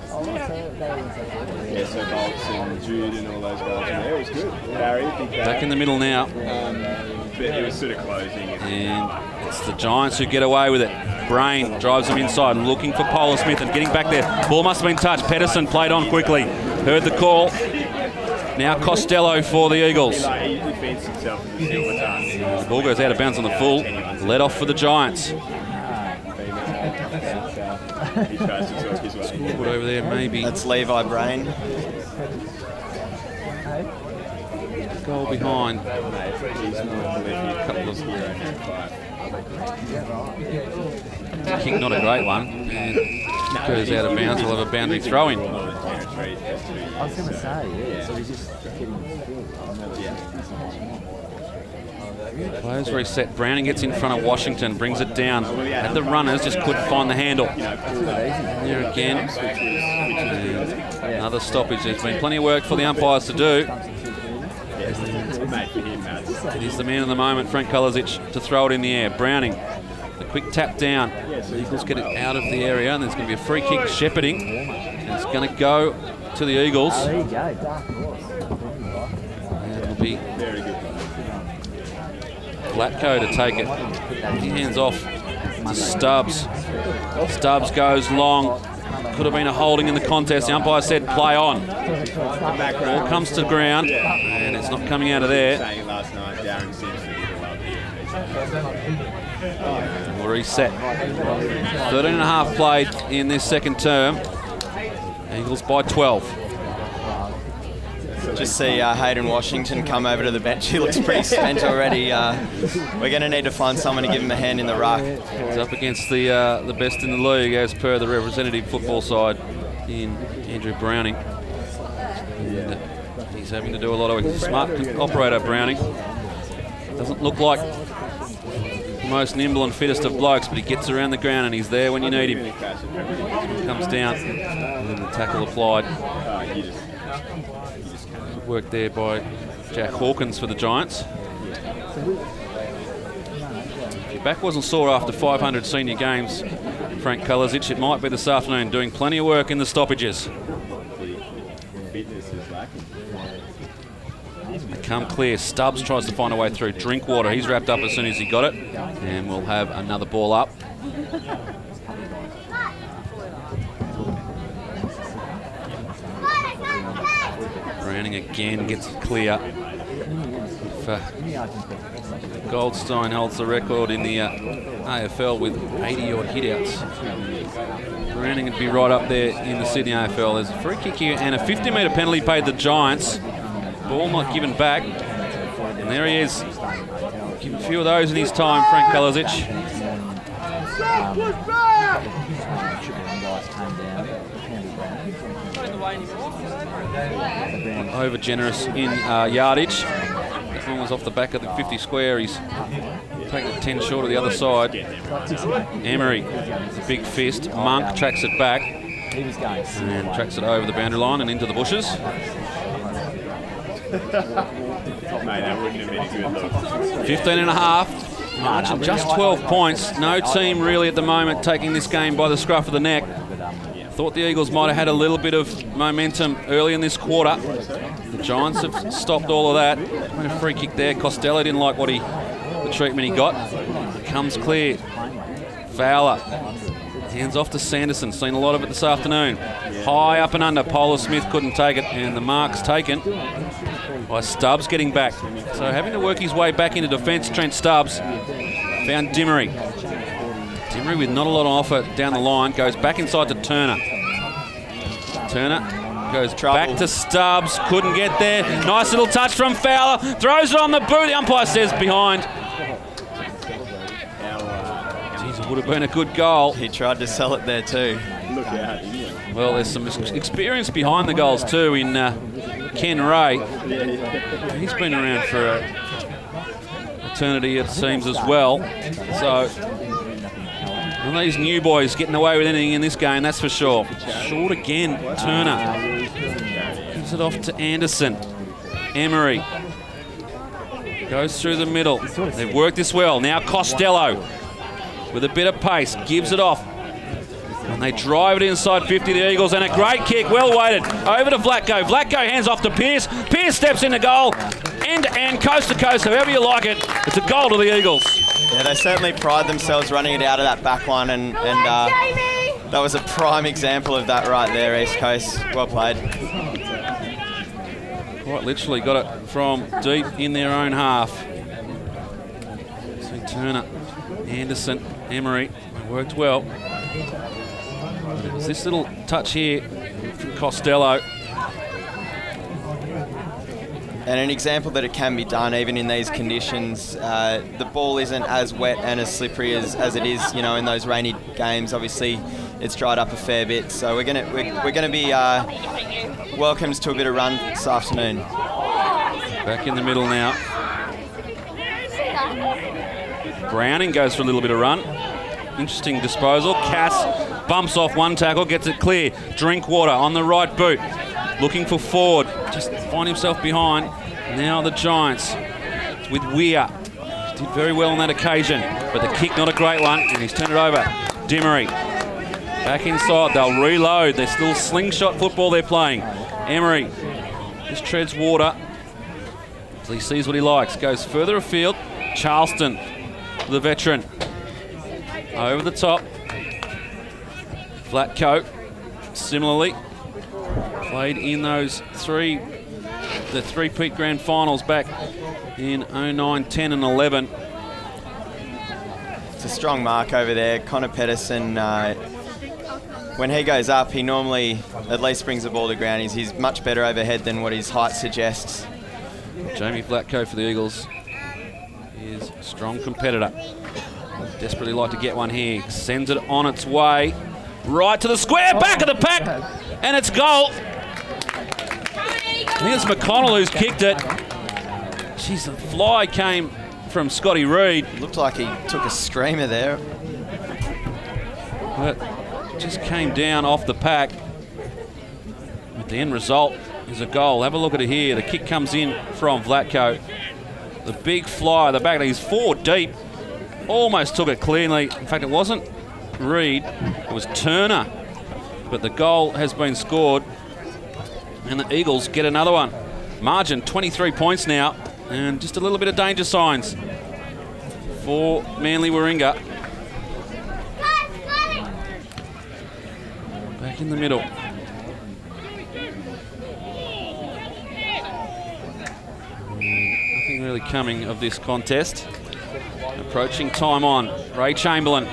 So Bolts and Jude and all those goals in there. It was good. Barry, big Barry.
Back in the middle now.
But it was sort of closing.
And it's the Giants who get away with it. Brain drives them inside, looking for Polar Smith and getting back there. Ball must have been touched. Pedersen played on quickly. Heard the call. Now Costello for the Eagles.
He defends himself in the silver time.
The ball goes out of bounds on the full. Let off for the Giants.
He tries to talk his way.
Put over there, maybe.
That's Levi Brain.
Goal behind. Kick, not a great one. And goes out of bounds. We'll have a boundary throw in.
I was going to say, so he's just getting
Players reset. Browning gets in front of Washington, brings it down. At the runners, just couldn't find the handle. There again. And another stoppage. There's been plenty of work for the umpires to do. It is the man of the moment, Frank Kolosic, to throw it in the air. Browning, the quick tap down. The Eagles get it out of the area, and there's going to be a free kick shepherding. And it's going to go to the Eagles.
Oh, there you go, dark horse.
And it'll be Glatko to take it. He hands off to Stubbs. Stubbs goes long. Could have been a holding in the contest. The umpire said play on. Ball comes to the ground, and it's not coming out of there. We'll reset. 13 and a half played in this second term. Eagles by 12.
Just see Hayden Washington come over to the bench. He looks pretty spent already. We're going to need to find someone to give him a hand in the ruck.
He's up against the best in the league, as per the representative football side in Andrew Browning. And he's having to do a lot of smart operator, Browning. Doesn't look like the most nimble and fittest of blokes, but he gets around the ground and he's there when you need him. Comes down and the tackle applied. Good work there by Jack Hawkins for the Giants. If your back wasn't sore after 500 senior games, Frank Kalasic, it might be this afternoon, doing plenty of work in the stoppages. They come clear. Stubbs tries to find a way through. Drinkwater, he's wrapped up as soon as he got it. And we'll have another ball up. Browning again gets it clear. Goldstein holds the record in the AFL with 80-odd hitouts. Browning would be right up there in the Sydney AFL. There's a free kick here and a 50-metre penalty paid the Giants. Ball not given back. And there he is. Give a few of those in his time, Frank Kalasic. Over generous in yardage. That one was off the back of the 50 square. He's taking it 10 short of the other side. Emery, big fist. Monk tracks it back and tracks it over the boundary line and into the bushes.
Mate, that wouldn't have been a good look.
15 and a half. Margin just 12 points. No team really at the moment taking this game by the scruff of the neck. Thought the Eagles might have had a little bit of momentum early in this quarter. The Giants have stopped all of that. A free kick there. Costello didn't like the treatment he got. Comes clear. Fowler. Hands off to Sanderson. Seen a lot of it this afternoon. High up and under. Polar Smith couldn't take it, and the mark's taken by Stubbs getting back. So having to work his way back into defence, Trent Stubbs found Dimmery. Dimmery with not a lot on offer down the line, goes back inside to Turner. Turner goes back to Stubbs, couldn't get there. Nice little touch from Fowler, throws it on the boot. The umpire says behind. Jeez, it would have been a good goal.
He tried to sell it there too.
Look out.
Well, there's some experience behind the goals too in Ken Ray. He's been around for eternity, it seems, as well. So, one of these new boys getting away with anything in this game, that's for sure. Short again, Turner. Gives it off to Anderson. Emery goes through the middle. They've worked this well. Now Costello with a bit of pace, gives it off. And they drive it inside 50, the Eagles, and a great kick, well weighted, over to Vlatko. Vlatko hands off to Pearce. Pearce steps into goal, end to end, coast to coast, however you like it. It's a goal to the Eagles.
Yeah, they certainly pride themselves running it out of that back line, and that was a prime example of that right there, East Coast. Well played.
Quite literally got it from deep in their own half. See Turner, Anderson, Emery, worked well. It was this little touch here from Costello.
And an example that it can be done even in these conditions. The ball isn't as wet and as slippery as it is, you know, in those rainy games. Obviously, it's dried up a fair bit, so we're gonna be welcomes to a bit of run this afternoon.
Back in the middle now. Browning goes for a little bit of run. Interesting disposal. Cass bumps off one tackle, gets it clear. Drinkwater on the right boot, looking for Ford. Just find himself behind. Now the Giants with Weir. Did very well on that occasion, but the kick not a great one, and he's turned it over. Dimmery back inside. They'll reload. They're still slingshot football they're playing. Emery just treads water. So he sees what he likes. Goes further afield. Charleston, the veteran. Over the top. Flat coat, similarly, played in those the three-peat grand finals back in 09, 10 and 11.
It's a strong mark over there. Connor Pedersen, when he goes up, he normally at least brings the ball to ground. He's much better overhead than what his height suggests.
Jamie Flatco for the Eagles is a strong competitor. Desperately like to get one here. Sends it on its way. Right to the square, back of the pack, and it's goal. I think it's McConnell who's kicked it. Jeez, the fly came from Scotty Reid.
Looked like he took a screamer there.
But just came down off the pack. But the end result is a goal. Have a look at it here. The kick comes in from Vlatko. The big fly at the back. He's 4 deep. Almost took it cleanly. In fact, it wasn't Reid. It was Turner. But the goal has been scored. And the Eagles get another one. Margin 23 points now. And just a little bit of danger signs for Manly Warringah. Back in the middle. Nothing really coming of this contest. Approaching time on. Ray Chamberlain.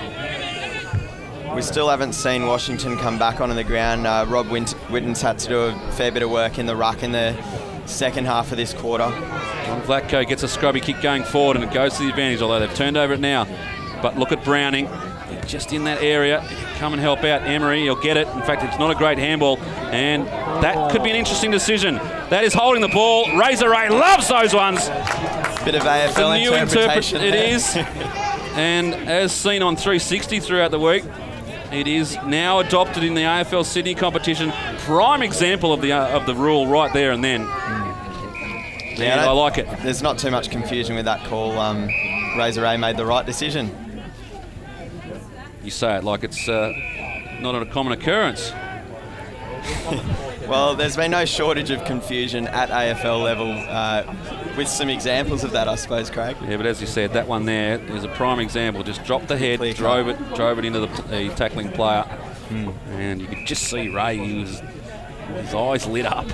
We still haven't seen Washington come back onto the ground. Rob Witten's had to do a fair bit of work in the ruck in the second half of this quarter.
John Vlatko gets a scrubby kick going forward and it goes to the advantage, although they've turned over it now. But look at Browning. Just in that area. Come and help out Emery. He'll get it. In fact, it's not a great handball. And that could be an interesting decision. That is holding the ball. Razor Ray loves those ones.
Bit of AFL interpretation.
It is. And as seen on 360 throughout the week, it is now adopted in the AFL Sydney competition. Prime example of the rule right there and then. Yeah, I like it.
There's not too much confusion with that call. Razor Ray made the right decision.
You say it like it's not a common occurrence.
Well, there's been no shortage of confusion at AFL level with some examples of that, I suppose, Craig.
Yeah, but as you said, that one there is a prime example. Just dropped the head, drove it into the tackling player. And you could just see Ray, his eyes lit up.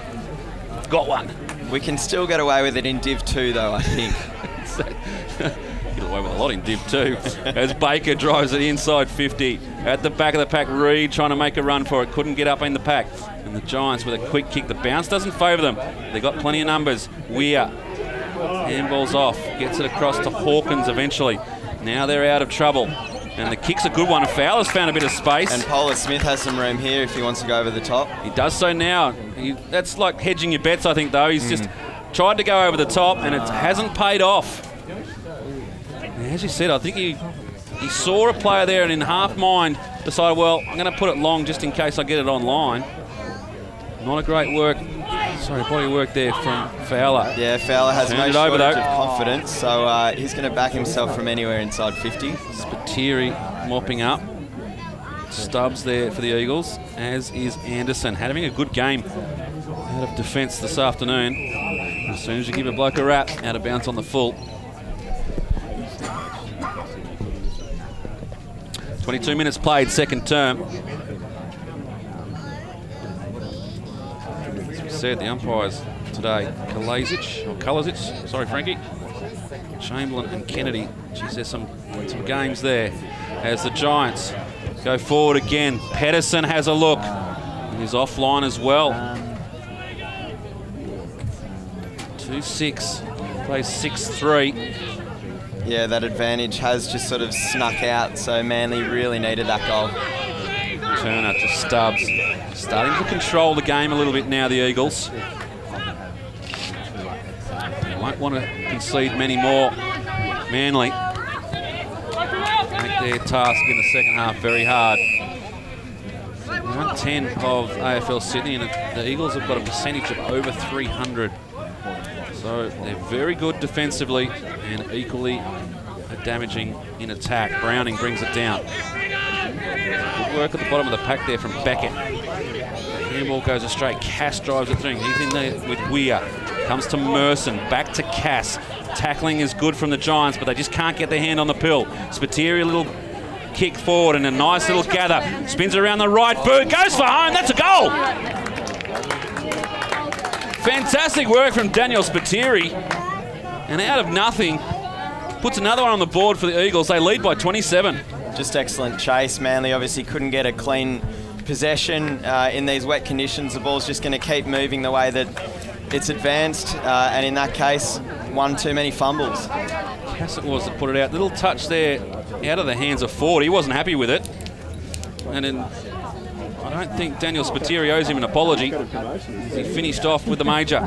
Got one.
We can still get away with it in Div 2, though, I think.
Get away with a lot in Div 2. As Baker drives it inside 50. At the back of the pack, Reid trying to make a run for it. Couldn't get up in the pack. And the Giants with a quick kick. The bounce doesn't favour them. They've got plenty of numbers. Weir. Handball's off. Gets it across to Hawkins eventually. Now they're out of trouble. And the kick's a good one. Fowler's found a bit of space.
And Polar Smith has some room here if he wants to go over the top.
He does so now. That's like hedging your bets, I think, though. He's just tried to go over the top, and it hasn't paid off. As you said, I think he saw a player there and in half mind decided, well, I'm going to put it long just in case I get it online. Not a great body work there from Fowler.
Yeah, Fowler has no shortage of confidence, so he's going to back himself from anywhere inside 50.
Spiteri mopping up. Stubbs there for the Eagles, as is Anderson. Having a good game out of defence this afternoon. As soon as you give a bloke a rap, out of bounds on the full. 22 minutes played, second term. As we said, the umpires today, Kalasic, sorry Frankie, Chamberlain and Kennedy. Geez, there's some games there. As the Giants go forward again, Pedersen has a look. And he's offline as well. 2-6, plays 6-3.
Yeah, that advantage has just sort of snuck out, so Manly really needed that goal.
Turner to Stubbs. Starting to control the game a little bit now, the Eagles. They won't want to concede many more. Manly make their task in the second half very hard. 110 of AFL Sydney, and the Eagles have got a percentage of over 300. So they're very good defensively and equally damaging in attack. Browning brings it down. Good work at the bottom of the pack there from Beckett. The handball goes astray. Cass drives it through. He's in there with Weir. Comes to Merson. Back to Cass. Tackling is good from the Giants, but they just can't get their hand on the pill. Spiteri, a little kick forward and a nice little gather. Spins around the right boot. Goes for home. That's a goal. Fantastic work from Daniel Spiteri. And out of nothing, puts another one on the board for the Eagles. They lead by 27.
Just excellent chase. Manly obviously couldn't get a clean possession in these wet conditions. The ball's just going to keep moving the way that it's advanced. And in that case, one too many fumbles.
Cass it was that put it out. Little touch there out of the hands of Ford. He wasn't happy with it. And then I don't think Daniel Spiteri owes him an apology. He finished off with the major.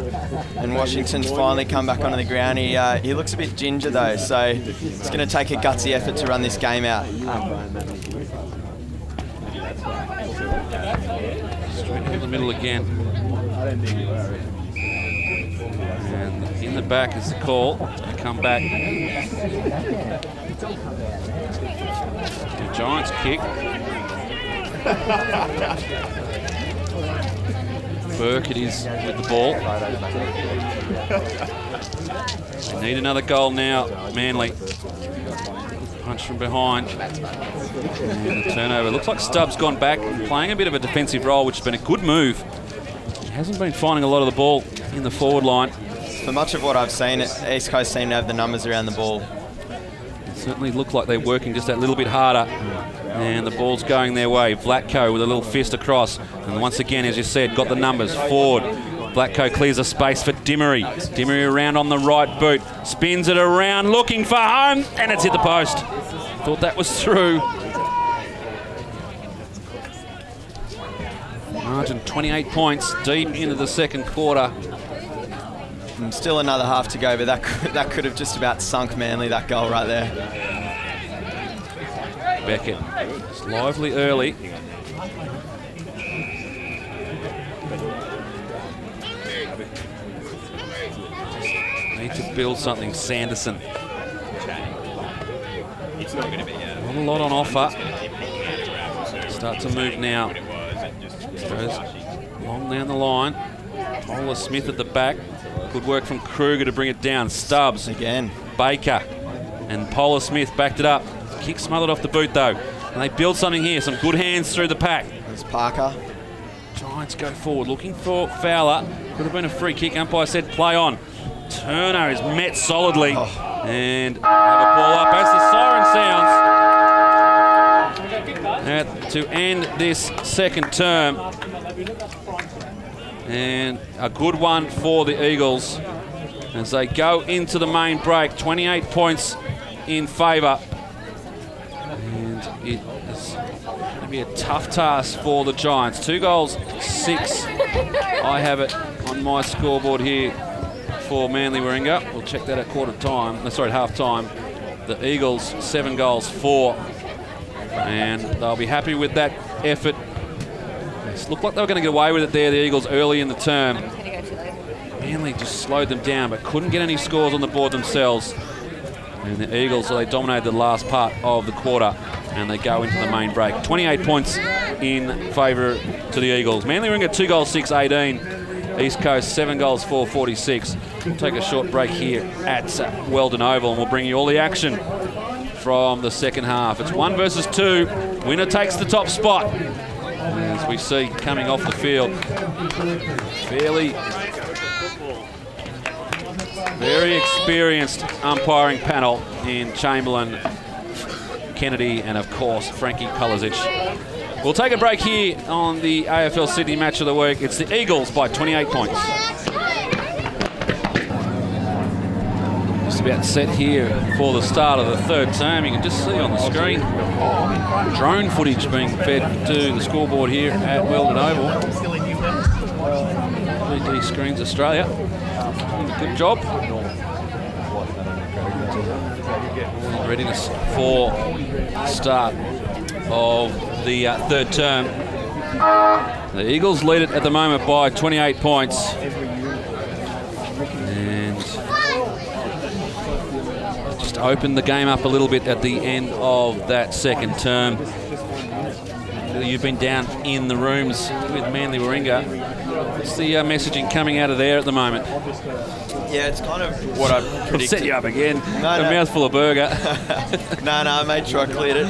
And Washington's finally come back onto the ground. He looks a bit ginger though, so it's going to take a gutsy effort to run this game out.
Straight in the middle again. And in the back is the call. It's going to come back. The Giants kick. Burke it is with the ball. They need another goal now, Manly. Punch from behind. And the turnover. Looks like Stubbs gone back, playing a bit of a defensive role, which has been a good move. He hasn't been finding a lot of the ball in the forward line.
For much of what I've seen, East Coast seem to have the numbers around the ball.
It certainly look like they're working just that little bit harder. And the ball's going their way. Vlatko with a little fist across. And once again, as you said, got the numbers. Forward. Vlatko clears a space for Dimmery. Dimmery around on the right boot. Spins it around, looking for home. And it's hit the post. Thought that was through. Margin 28 points deep into the second quarter.
And still another half to go, but that could have just about sunk Manly, that goal right there.
Beckett. It's lively early. Need to build something, Sanderson. Not a lot on offer. Start to move now. Goes long down the line. Ola Smith at the back. Good work from Kruger to bring it down. Stubbs.
Again.
Baker. And Polar Smith backed it up. Kick smothered off the boot though. And they build something here. Some good hands through the pack.
There's Parker.
Giants go forward, looking for Fowler. Could have been a free kick. Umpire said play on. Turner is met solidly. And have a ball up as the siren sounds. To end this second term. And a good one for the Eagles as they go into the main break. 28 points in favour. And it is going to be a tough task for the Giants. 2 goals, 6. I have it on my scoreboard here for Manly Warringah. We'll check that at half time. The Eagles, 7 goals, 4. And they'll be happy with that effort. It looked like they were going to get away with it there, the Eagles, early in the term. Manly just slowed them down, but couldn't get any scores on the board themselves. And the Eagles, they dominated the last part of the quarter, and they go into the main break. 28 points in favour to the Eagles. Manly Warringah 2 goals, 6, 18. East Coast 7 goals, 4, 46. We'll take a short break here at Weldon Oval, and we'll bring you all the action from the second half. It's 1 versus 2. Winner takes the top spot. As we see coming off the field, very experienced umpiring panel in Chamberlain, Kennedy, and of course Frankie Palazic. We'll take a break here on the AFL Sydney Match of the Week. It's the Eagles by 28 points. Just about set here for the start of the third term. You can just see on the screen drone footage being fed to the scoreboard here at Weldon Oval. LED Screens Australia. Good job. Readiness for the start of the third term. The Eagles lead it at the moment by 28 points. And just opened the game up a little bit at the end of that second term. You've been down in the rooms with Manly Warringah. What's the messaging coming out of there at the moment?
Yeah, it's kind of what I predicted.
I'll set you up again. A mouthful of burger.
No, I made sure I cleared it.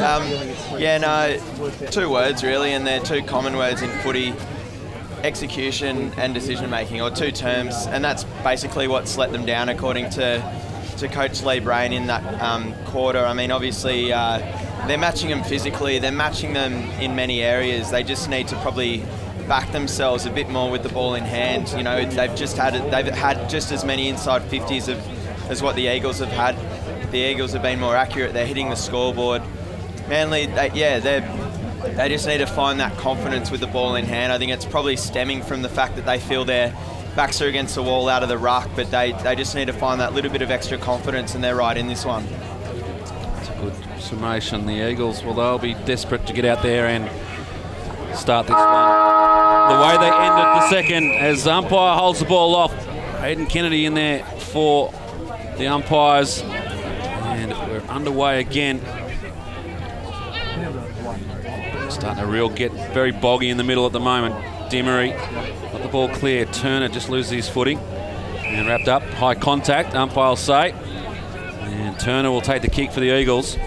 2 words really, and they're 2 common words in footy: execution and decision making, or 2 terms, and that's basically what's let them down, according to Coach Lee Brain in that quarter. I mean, obviously they're matching them physically, they're matching them in many areas. They just need to probably back themselves a bit more with the ball in hand. You know, they've had just as many inside 50s as what the Eagles have had. The Eagles have been more accurate. They're hitting the scoreboard. Manly, they just need to find that confidence with the ball in hand. I think it's probably stemming from the fact that they feel their backs are against the wall out of the ruck, but they just need to find that little bit of extra confidence, and they're right in this one.
That's a good summation. The Eagles, well, they'll be desperate to get out there and start this one the way they ended the second, as the umpire holds the ball off. Hayden Kennedy in there for the umpires, and we're underway again. Starting to get very boggy in the middle at the moment. Dimmery got the ball clear. Turner just loses his footing and wrapped up. High contact, umpire will say, and Turner will take the kick for the Eagles.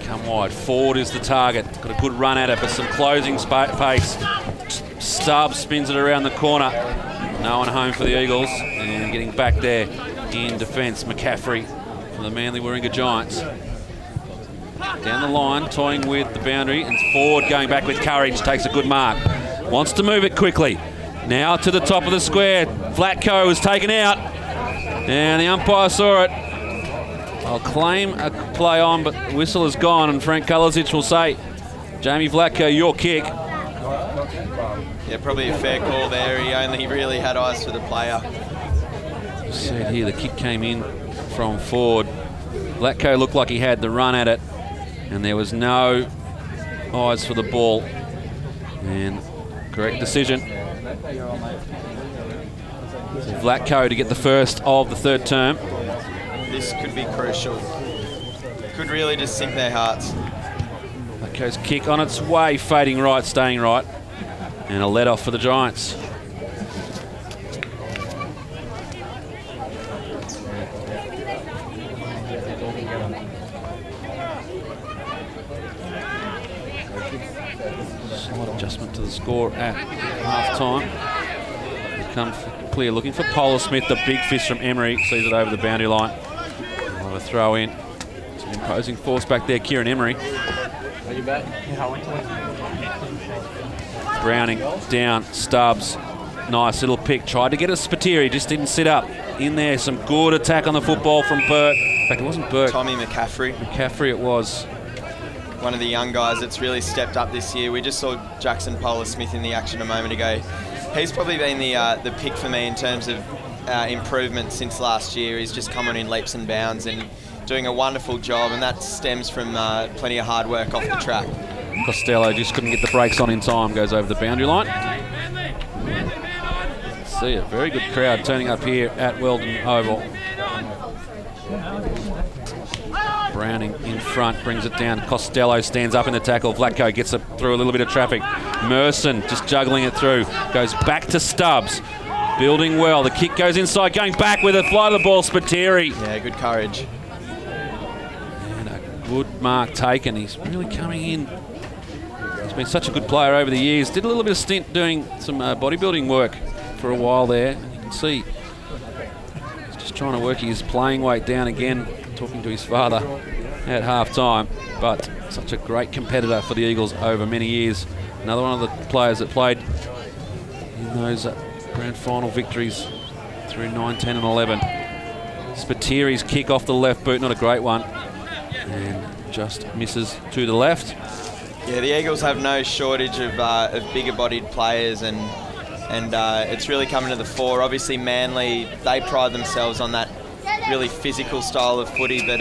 Come wide. Ford is the target. Got a good run at it, but some closing pace. Stubbs spins it around the corner. No one home for the Eagles, and getting back there in defence, McCaffrey from the Manly Warringah Giants. Down the line, toying with the boundary, and Ford going back with courage, takes a good mark. Wants to move it quickly. Now to the top of the square. Vlatko was taken out, and the umpire saw it. I'll claim a play on, but the whistle is gone, and Frank Kulisic will say, Jamie Vlatko, your kick.
Yeah, probably a fair call there. He only really had eyes for the player.
See here, the kick came in from Ford. Vlatko looked like he had the run at it, and there was no eyes for the ball. And correct decision. So Vlatko to get the first of the third term.
This could be crucial. Could really just sink their hearts.
Vlatko's kick on its way, fading right, staying right. And a let off for the Giants. Slight adjustment to the score at half-time. Come clear, looking for Polar Smith, the big fish from Emery, sees it over the boundary line. We'll have a throw in. Some imposing force back there, Kieran Emery.
Are you back?
Browning down, Stubbs. Nice little pick. Tried to get a Spiteri, just didn't sit up. In there, some good attack on the football from Burt. In fact, it wasn't Burt.
Tommy McCaffrey.
McCaffrey it was.
One of the young guys that's really stepped up this year. We just saw Jackson Polar Smith in the action a moment ago. He's probably been the pick for me in terms of improvement since last year. He's just come on in leaps and bounds and doing a wonderful job, and that stems from plenty of hard work off the track.
Costello just couldn't get the brakes on in time, goes over the boundary line. See a very good crowd turning up here at Weldon Oval. Browning in front, brings it down. Costello stands up in the tackle. Vlatko gets it through a little bit of traffic. Merson just juggling it through. Goes back to Stubbs. Building well. The kick goes inside, going back with a fly of the ball, Spiteri.
Yeah, good courage.
And a good mark taken. He's really coming in. He's been such a good player over the years. Did a little bit of stint doing some bodybuilding work for a while there. And you can see he's just trying to work his playing weight down again, talking to his father at half-time. But such a great competitor for the Eagles over many years. Another one of the players that played in those grand final victories through 9, 10 and 11. Spiteri's kick off the left boot, not a great one. And just misses to the left.
Yeah, the Eagles have no shortage of bigger-bodied players, and it's really coming to the fore. Obviously, Manly, they pride themselves on that really physical style of footy, but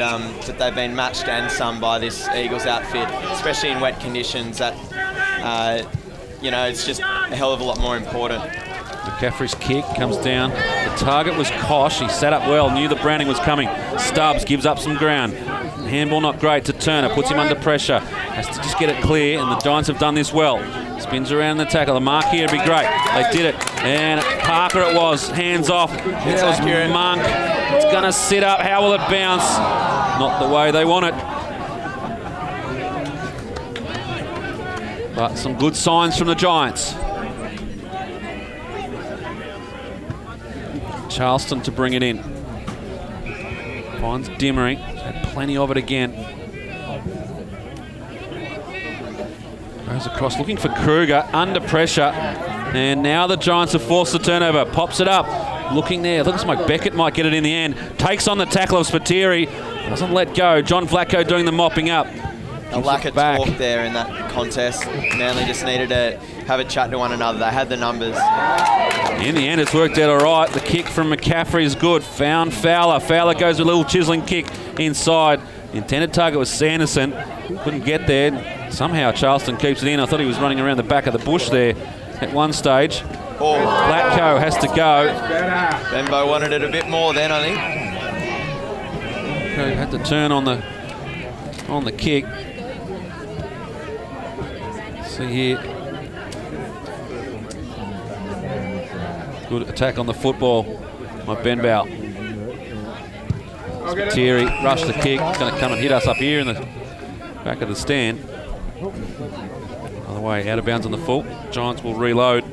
they've been matched and some by this Eagles outfit, especially in wet conditions. That it's just a hell of a lot more important.
McCaffrey's kick comes down. The target was Kosh. He sat up well, knew that Browning was coming. Stubbs gives up some ground. Handball not great to Turner, puts him under pressure. Has to just get it clear, and the Giants have done this well. Spins around the tackle. The mark here would be great. They did it. And Parker it was. Hands off. It was Monk. It's going to sit up. How will it bounce? Not the way they want it. But some good signs from the Giants. Charleston to bring it in. Finds Dimmery. Had plenty of it again. Goes across looking for Kruger. Under pressure. And now the Giants have forced the turnover. Pops it up. looking there. Looks like Beckett might get it in the end. Takes on the tackle of Spiteri. Doesn't let go. John Flacco doing the mopping up.
A lack of talk there in that contest. Manly just needed to have a chat to one another. They had the numbers.
In the end, it's worked out all right. The kick from McCaffrey is good. Found Fowler. Fowler goes with a little chiseling kick inside. The intended target was Sanderson. Couldn't get there. Somehow Charleston keeps it in. I thought he was running around the back of the bush there at one stage.
Oh,
Flacco has to go.
Benbow wanted it a bit more then, I think.
Okay, had to turn on the kick. See here. Good attack on the football by Benbow. Spiteri rushed the kick. It's going to come and hit us up here in the back of the stand. Other way, out of bounds on the full. Giants will reload.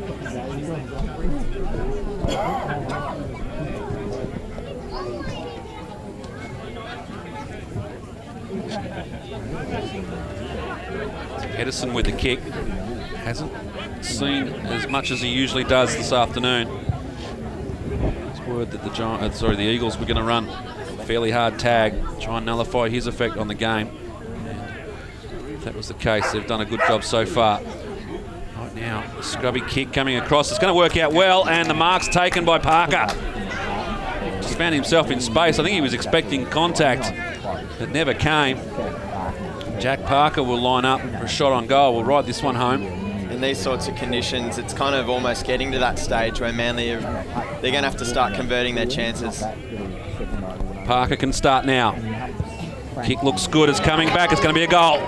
Edison with the kick. Hasn't seen as much as he usually does this afternoon. It's word that the Eagles were going to run a fairly hard tag, try and nullify his effect on the game. And if that was the case, they've done a good job so far. Right now, a scrubby kick coming across. It's going to work out well, and the mark's taken by Parker. Just found himself in space. I think he was expecting contact that never came. Jack Parker will line up for a shot on goal. We'll ride this one home.
In these sorts of conditions, it's kind of almost getting to that stage where Manly, they're going to have to start converting their chances.
Parker can start now. Kick looks good. It's coming back. It's going to be a goal.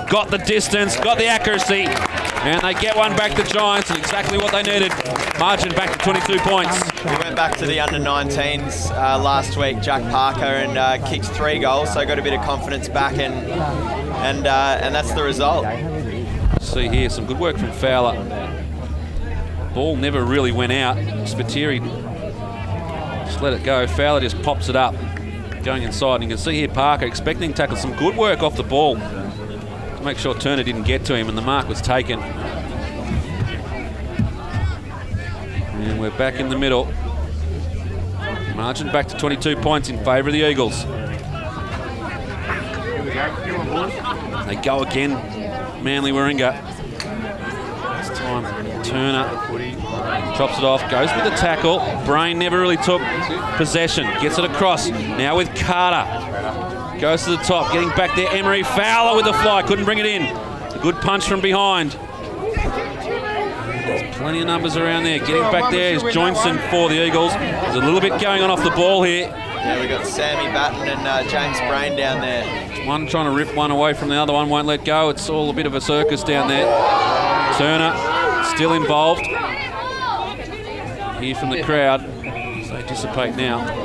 Got the distance, got the accuracy, and they get one back to Giants. Exactly what they needed. Margin back to 22 points.
We went back to the under-19s last week, Jack Parker, and kicked 3 goals, so got a bit of confidence back, and that's the result.
See here, some good work from Fowler. Ball never really went out. Spiteri just let it go. Fowler just pops it up, going inside. And you can see here Parker expecting to tackle. Some good work off the ball to make sure Turner didn't get to him, and the mark was taken. And we're back in the middle. Margin back to 22 points in favour of the Eagles. They go again, Manly Warringah. This time Turner chops it off, goes with the tackle. Brain never really took possession. Gets it across. Now with Carter. Goes to the top, getting back there. Emery Fowler with the fly. Couldn't bring it in. A good punch from behind. There's plenty of numbers around there. Getting back there is Johnson for the Eagles. There's a little bit going on off the ball here.
Yeah, we've got Sammy Batten and James Brain down there.
One trying to rip one away from the other one, won't let go. It's all a bit of a circus down there. Turner still involved. Here from the crowd as they dissipate now.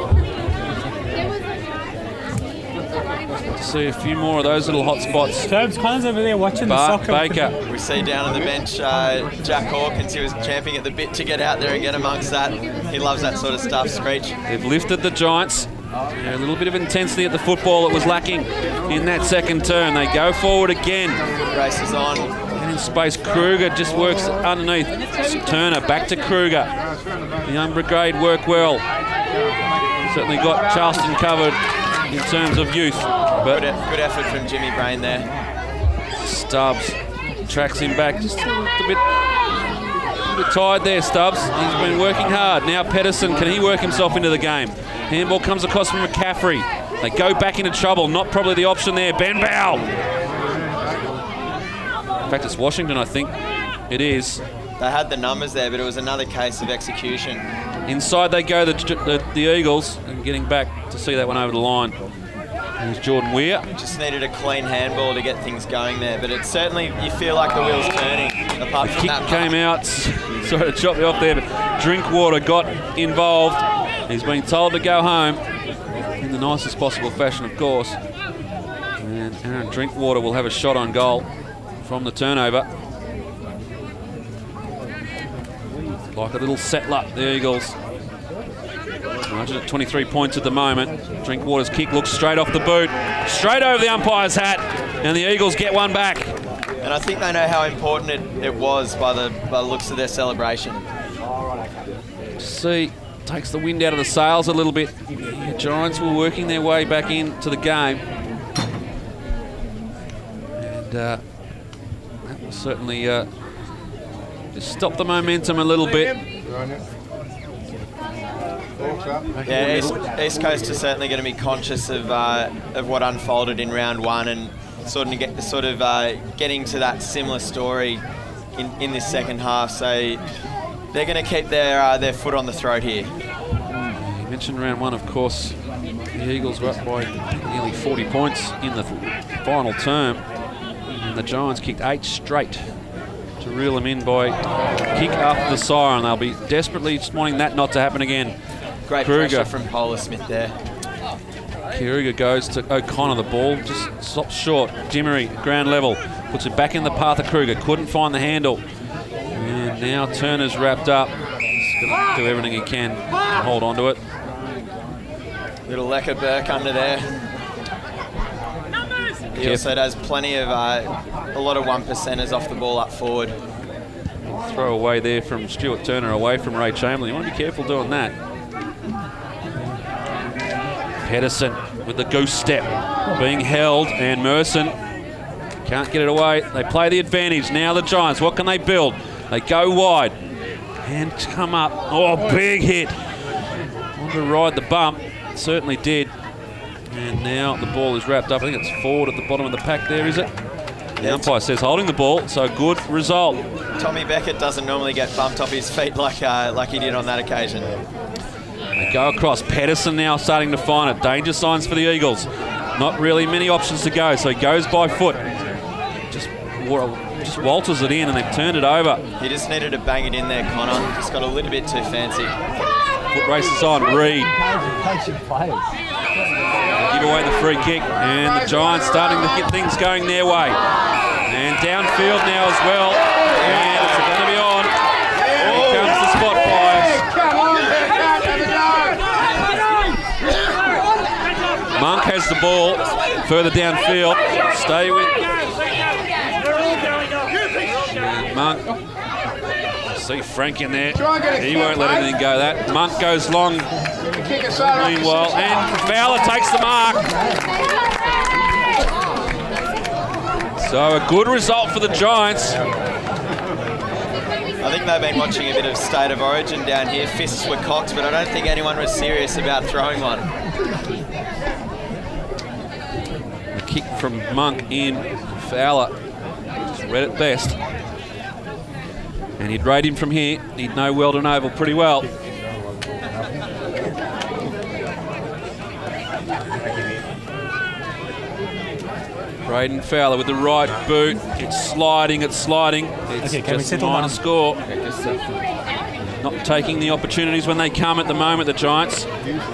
See a few more of those little hot spots.
Curbs Collins over there watching the soccer.
Baker.
We see down on the bench Jack Hawkins. He was champing at the bit to get out there and get amongst that. He loves that sort of stuff, Screech.
They've lifted the Giants. Yeah, a little bit of intensity at the football that was lacking in that second turn. They go forward again.
Race is on.
And in space, Kruger just works underneath. Turner back to Kruger. The young brigade work well. Certainly got Charleston covered in terms of youth. But
good effort from Jimmy Brain there.
Stubbs tracks him back. Just a bit tired there, Stubbs. He's been working hard. Now Pedersen, can he work himself into the game? Handball comes across from McCaffrey. They go back into trouble. Not probably the option there. Benbow. In fact, it's Washington, I think. It is.
They had the numbers there, but it was another case of execution.
Inside they go, the Eagles, and getting back to see that one over the line. Here's Jordan Weir.
Just needed a clean handball to get things going there, but it's certainly, you feel like the wheel's turning. Apart from
Kick
that
came out. Sorry to chop you off there, but Drinkwater got involved. He's been told to go home in the nicest possible fashion, of course. And Aaron Drinkwater will have a shot on goal from the turnover. Like a little settler, the Eagles. Margin at 23 points at the moment. Drinkwater's kick looks straight off the boot, straight over the umpire's hat, and the Eagles get one back.
And I think they know how important it was by the looks of their celebration.
See takes the wind out of the sails a little bit. The Giants were working their way back into the game. And that will certainly just stop the momentum a little bit.
Yeah, East Coast is certainly going to be conscious of what unfolded in round one and sort of getting to that similar story in this second half. So they're going to keep their foot on the throat here.
You mentioned round one, of course. The Eagles were up by nearly 40 points in the final term, and the Giants kicked 8 straight to reel them in by kick after the siren. They'll be desperately just wanting that not to happen again.
Great pressure from Polar Smith there.
Kruger goes to O'Connor. The ball just stops short. Jimmery, ground level, puts it back in the path of Kruger. Couldn't find the handle. And now Turner's wrapped up. He's going to do everything he can to hold on to it.
Little Lecker Burke under there. He also does plenty of a lot of 1%ers off the ball up forward.
Throw away there from Stuart Turner away from Ray Chamberlain. You want to be careful doing that. Pedersen with the goose step being held, and Merson can't get it away. They play the advantage. Now the Giants, what can they build? They go wide and come up. Oh, big hit. Want to ride the bump. Certainly did. And now the ball is wrapped up. I think it's forward at the bottom of the pack there, is it? The umpire says holding the ball, so good result.
Tommy Beckett doesn't normally get bumped off his feet like he did on that occasion.
They go across. Pedersen now starting to find it. Danger signs for the Eagles. Not really many options to go, so he goes by foot. Just waltzes it in, and they've turned it over.
He just needed to bang it in there, Connor. Just got a little bit too fancy.
Foot races on. Reed. They give away the free kick, and the Giants starting to get things going their way. And downfield now as well. And it's going to be on. Here comes the spot fires. Monk has the ball further downfield. Stay with Monk. See Frank in there. He won't let anything go. That Monk goes long. Meanwhile, and Fowler takes the mark. So a good result for the Giants.
I think they've been watching a bit of State of Origin down here. Fists were cocked, but I don't think anyone was serious about throwing one.
The kick from Monk in. Fowler just read it best. And he'd rate him from here. He'd know Weldon Oval pretty well. Braden Fowler with the right boot. It's sliding, it's sliding. It's just a minor score. Not taking the opportunities when they come at the moment, the Giants.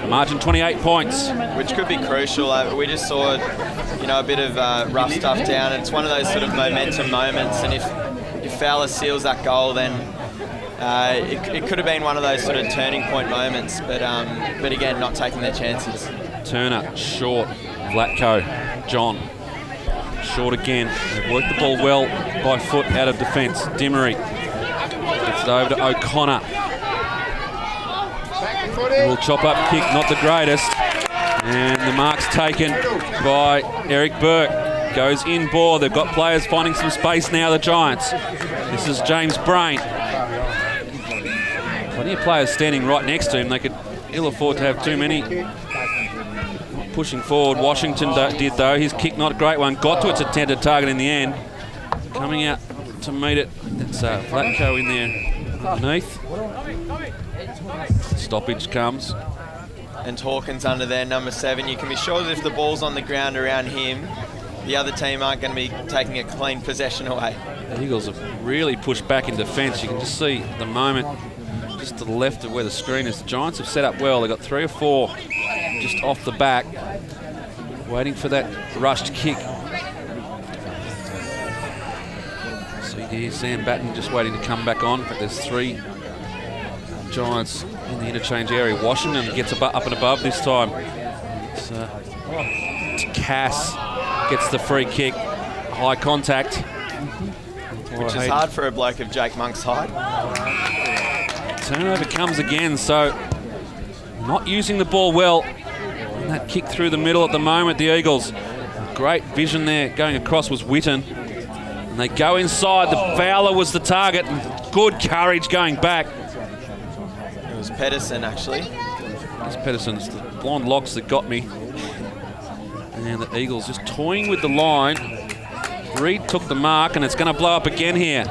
Margin 28 points.
Which could be crucial. We just saw, a bit of rough stuff down. It's one of those sort of momentum moments, and if Fowler seals that goal, then it could have been one of those sort of turning point moments. But again, not taking their chances. Turner,
short. Vlatko, John. Short again. They've worked the ball well by foot out of defence. Dimmery gets it over to O'Connor. Will chop up kick, not the greatest. And the mark's taken by Eric Burke. Goes in ball. They've got players finding some space now, the Giants. This is James Brain. Plenty of players standing right next to him. They could ill afford to have too many. Pushing forward, Washington did though. His kick, not a great one. Got to its intended target in the end. Coming out to meet it. It's Vlatko in there underneath. Stoppage comes.
And Hawkins under there, number 7. You can be sure that if the ball's on the ground around him, the other team aren't going to be taking a clean possession away.
The Eagles have really pushed back in defence. You can just see the moment just to the left of where the screen is. The Giants have set up well. They've got 3 or 4 just off the back, waiting for that rushed kick. See here, Sam Batten just waiting to come back on. In fact, there's 3 Giants in the interchange area. Washington gets up and above this time. It's, Cass gets the free kick. High contact.
Which is hard for a bloke of Jake Monk's height.
Turnover comes again, so not using the ball well. And that kick through the middle at the moment, the Eagles. Great vision there. Going across was Witten. And they go inside. The Fowler was the target. Good courage going back.
It was Pedersen, actually.
It's Pedersen's the blonde locks that got me. And the Eagles just toying with the line. Reid took the mark, and it's going to blow up again here.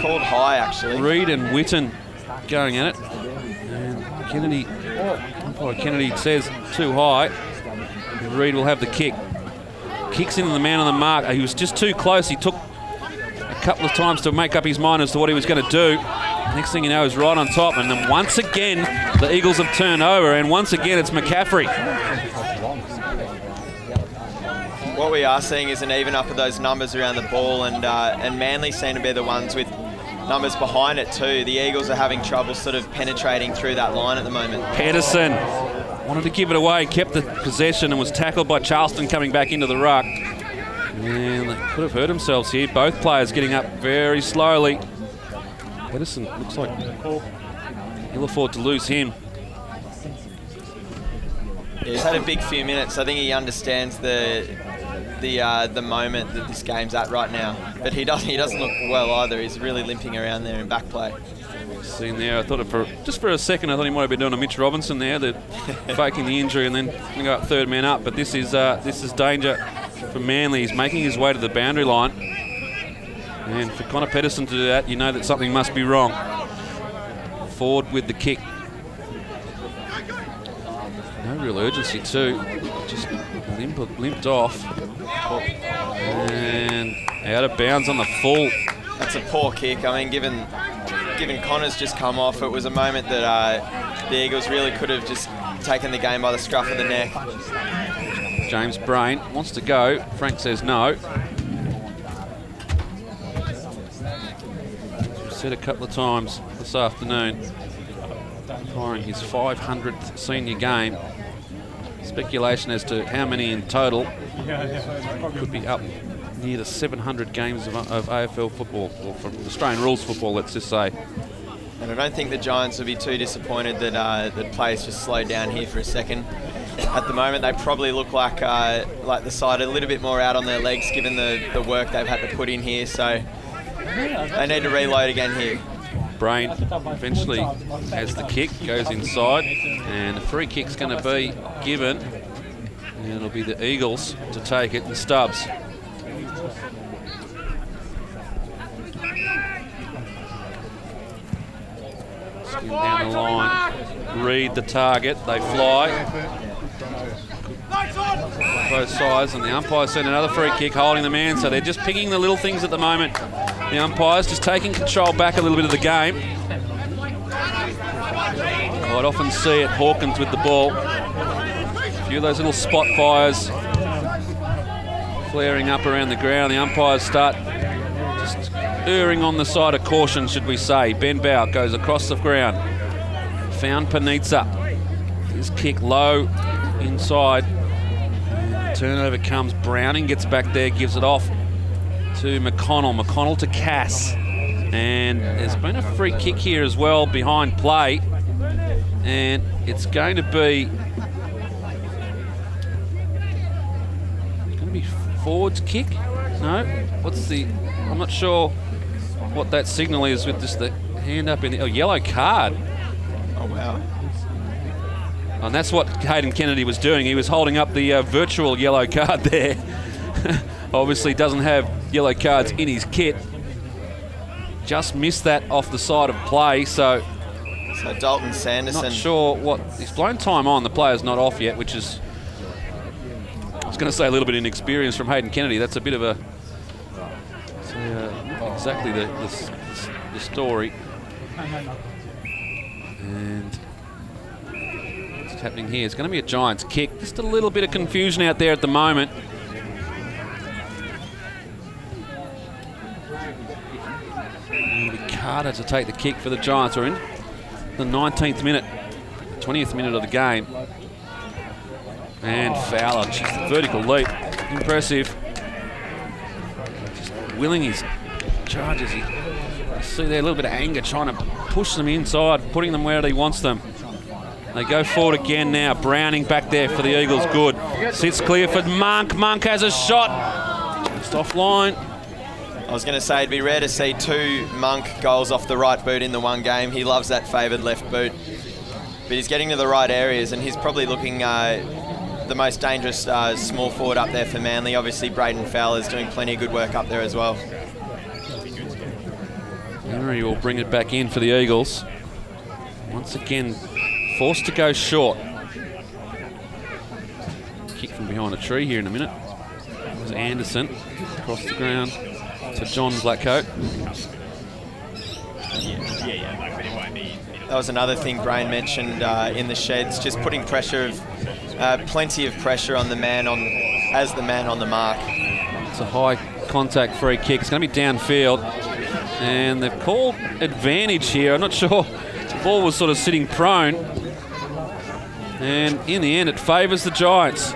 Called high, actually.
Reid and Witten going at it. And Kennedy, umpire Kennedy says too high. And Reid will have the kick. Kicks into the man on the mark. He was just too close. He took a couple of times to make up his mind as to what he was going to do. Next thing you know, he's right on top. And then once again, the Eagles have turned over. And once again, it's McCaffrey.
What we are seeing is an even up of those numbers around the ball, and Manly seem to be the ones with numbers behind it too. The Eagles are having trouble sort of penetrating through that line at the moment.
Pedersen wanted to give it away, kept the possession, and was tackled by Charleston coming back into the ruck. And they could have hurt themselves here. Both players getting up very slowly. Pedersen looks like he'll afford to lose him.
Yeah, he's had a big few minutes. I think he understands the moment that this game's at right now. But he doesn't look well either. He's really limping around there in back play.
Seen there, I thought just for a second I thought he might have been doing a Mitch Robinson there, that faking the injury and then going to go up third man up. But this is danger for Manly. He's making his way to the boundary line, and for Connor Pedersen to do that, you know that something must be wrong. Forward with the kick. No real urgency too. Just limped off. And out of bounds on the full.
That's a poor kick. I mean, given Connor's just come off, it was a moment that the Eagles really could have just taken the game by the scruff of the neck.
James Brain wants to go. Frank says no. Said a couple of times this afternoon, firing his 500th senior game. Speculation as to how many in total. Could be up near the 700 games of AFL football, or from Australian rules football, let's just say.
And I don't think the Giants will be too disappointed that players just slowed down here for a second. At the moment, they probably look like the side a little bit more out on their legs, given the work they've had to put in here. So they need to reload again here.
Brain eventually has the kick, goes inside, and the free kick's going to be given. And it'll be the Eagles to take it, and Stubbs. Skin down the line. Reid the target. They fly. Both sides, and the umpires send another free kick, holding the man. So they're just picking the little things at the moment. The umpires just taking control back a little bit of the game. I'd often see it Hawkins with the ball. A few of those little spot fires flaring up around the ground. The umpires start just erring on the side of caution, should we say. Ben Bow goes across the ground. Found Panizza. His kick low inside. Turnover comes. Browning gets back there, gives it off to McConnell. McConnell to Cass. And there's been a free kick here as well behind play. And it's going to be forwards kick? No? I'm not sure what that signal is with just the hand up in the yellow card.
Oh, wow.
And that's what Hayden Kennedy was doing. He was holding up the virtual yellow card there. Obviously doesn't have yellow cards in his kit. Just missed that off the side of play, so
Dalton Sanderson.
Not sure what... He's blown time on. The player's not off yet, which is... I was going to say a little bit inexperience from Hayden Kennedy. That's a bit of a... exactly the story. And what's happening here? It's going to be a Giants kick. Just a little bit of confusion out there at the moment. Carter to take the kick for the Giants. We're in the 19th minute, 20th minute of the game. And Fowler, geez, the vertical leap, impressive. Just willing his charges. You see there a little bit of anger, trying to push them inside, putting them where he wants them. They go forward again now. Browning back there for the Eagles. Good. Sits clear for Monk. Monk has a shot. Just offline.
I was going to say it'd be rare to see 2 Monk goals off the right boot in the one game. He loves that favoured left boot. But he's getting to the right areas, and he's probably looking the most dangerous small forward up there for Manly. Obviously, Braden Fowler's doing plenty of good work up there as well.
Emery will bring it back in for the Eagles. Once again, forced to go short. Kick from behind a tree here in a minute. It was Anderson across the ground to John Blackcoat.
That was another thing Brain mentioned in the sheds, just putting pressure, plenty of pressure on the man as the man on the mark.
It's a high contact free kick. It's going to be downfield. And they've called advantage here. I'm not sure. The ball was sort of sitting prone. And in the end, it favours the Giants.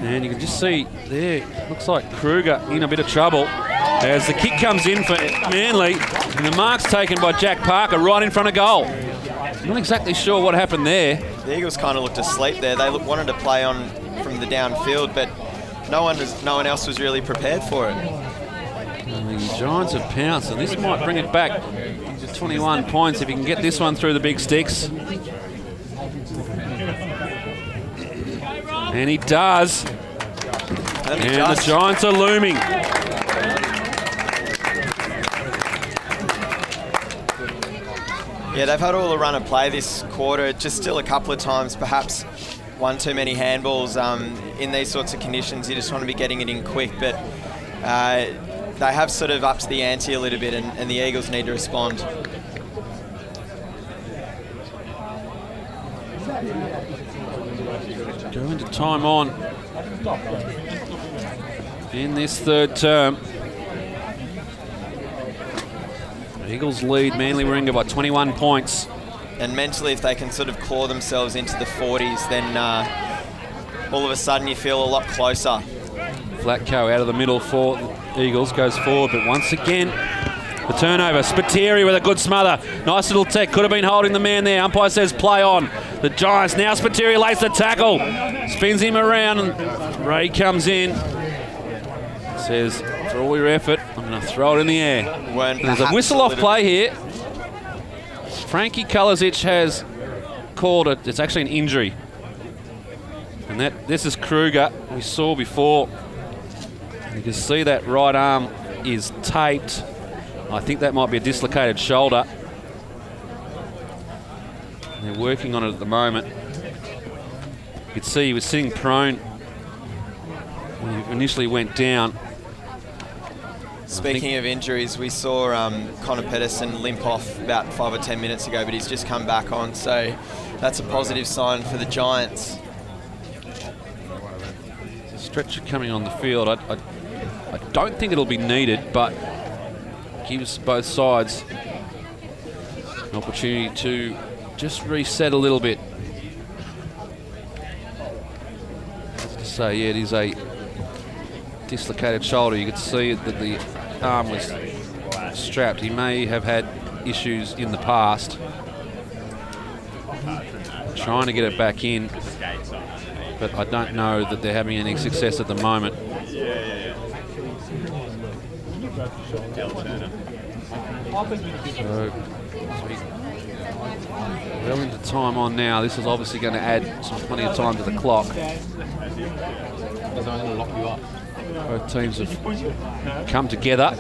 And you can just see there, looks like Kruger in a bit of trouble as the kick comes in for Manly. And the mark's taken by Jack Parker right in front of goal. Not exactly sure what happened there.
The Eagles kind of looked asleep there. They wanted to play on from the downfield, but no one else was really prepared for it.
And the Giants have pounced, and this might bring it back to 21 points if he can get this one through the big sticks. And he does. And the Giants are looming.
Yeah, they've had all the run of play this quarter. Just still a couple of times, perhaps one too many handballs. In these sorts of conditions, you just want to be getting it in quick. But they have sort of upped the ante a little bit, and the Eagles need to respond.
Go into time on in this third term. Eagles lead Manly Warringah by 21 points.
And mentally, if they can sort of claw themselves into the 40s, then all of a sudden you feel a lot closer.
Flatco out of the middle for Eagles, goes forward, but once again, the turnover. Spiteri with a good smother. Nice little tech, could have been holding the man there. Umpire says play on. The Giants, now Spiteri lays the tackle. Spins him around, and Ray comes in. Says, for all your effort, I'm going to throw it in the air. There's a whistle-off play here. Frankie Kulisic has called it. It's actually an injury. And this is Kruger, we saw before. You can see that right arm is taped. I think that might be a dislocated shoulder. They're working on it at the moment. You could see he was sitting prone when he initially went down.
Speaking of injuries, we saw Connor Pedersen limp off about 5 or 10 minutes ago, but he's just come back on, so that's a positive sign for the Giants.
Stretcher coming on the field. I don't think it'll be needed, but gives both sides an opportunity to just reset a little bit. As to say, yeah, it is a dislocated shoulder. You could see that the arm was strapped. He may have had issues in the past. Trying to get it back in, but I don't know that they're having any success at the moment. So, well into time on now. This is obviously going to add plenty of time to the clock. Both teams have come together.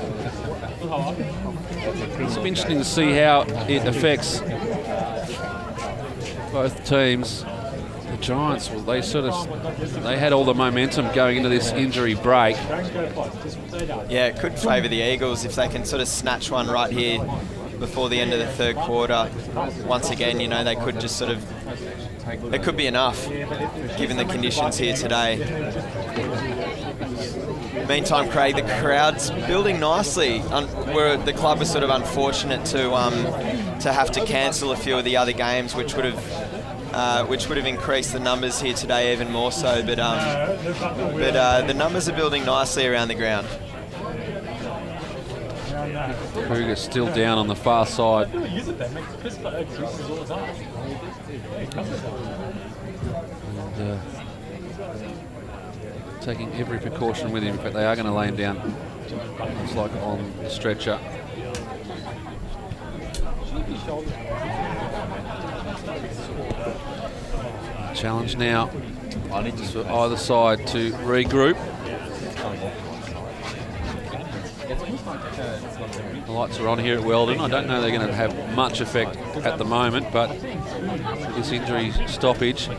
It's interesting to see how it affects both teams. The Giants, well, they had all the momentum going into this injury break.
Yeah, it could favour the Eagles if they can sort of snatch one right here before the end of the third quarter. Once again, you know, they could just sort of, it could be enough given the conditions here today. Meantime, Craig, the crowd's building nicely. Where the club was sort of unfortunate to have to cancel a few of the other games, which would have increased the numbers here today even more so. But the numbers are building nicely around the ground.
Kruger still down on the far side. And, taking every precaution with him. In fact, they are going to lay him down. Looks like on the stretcher. Challenge now for either side to regroup. The lights are on here at Weldon. I don't know they're going to have much effect at the moment, but with this injury stoppage,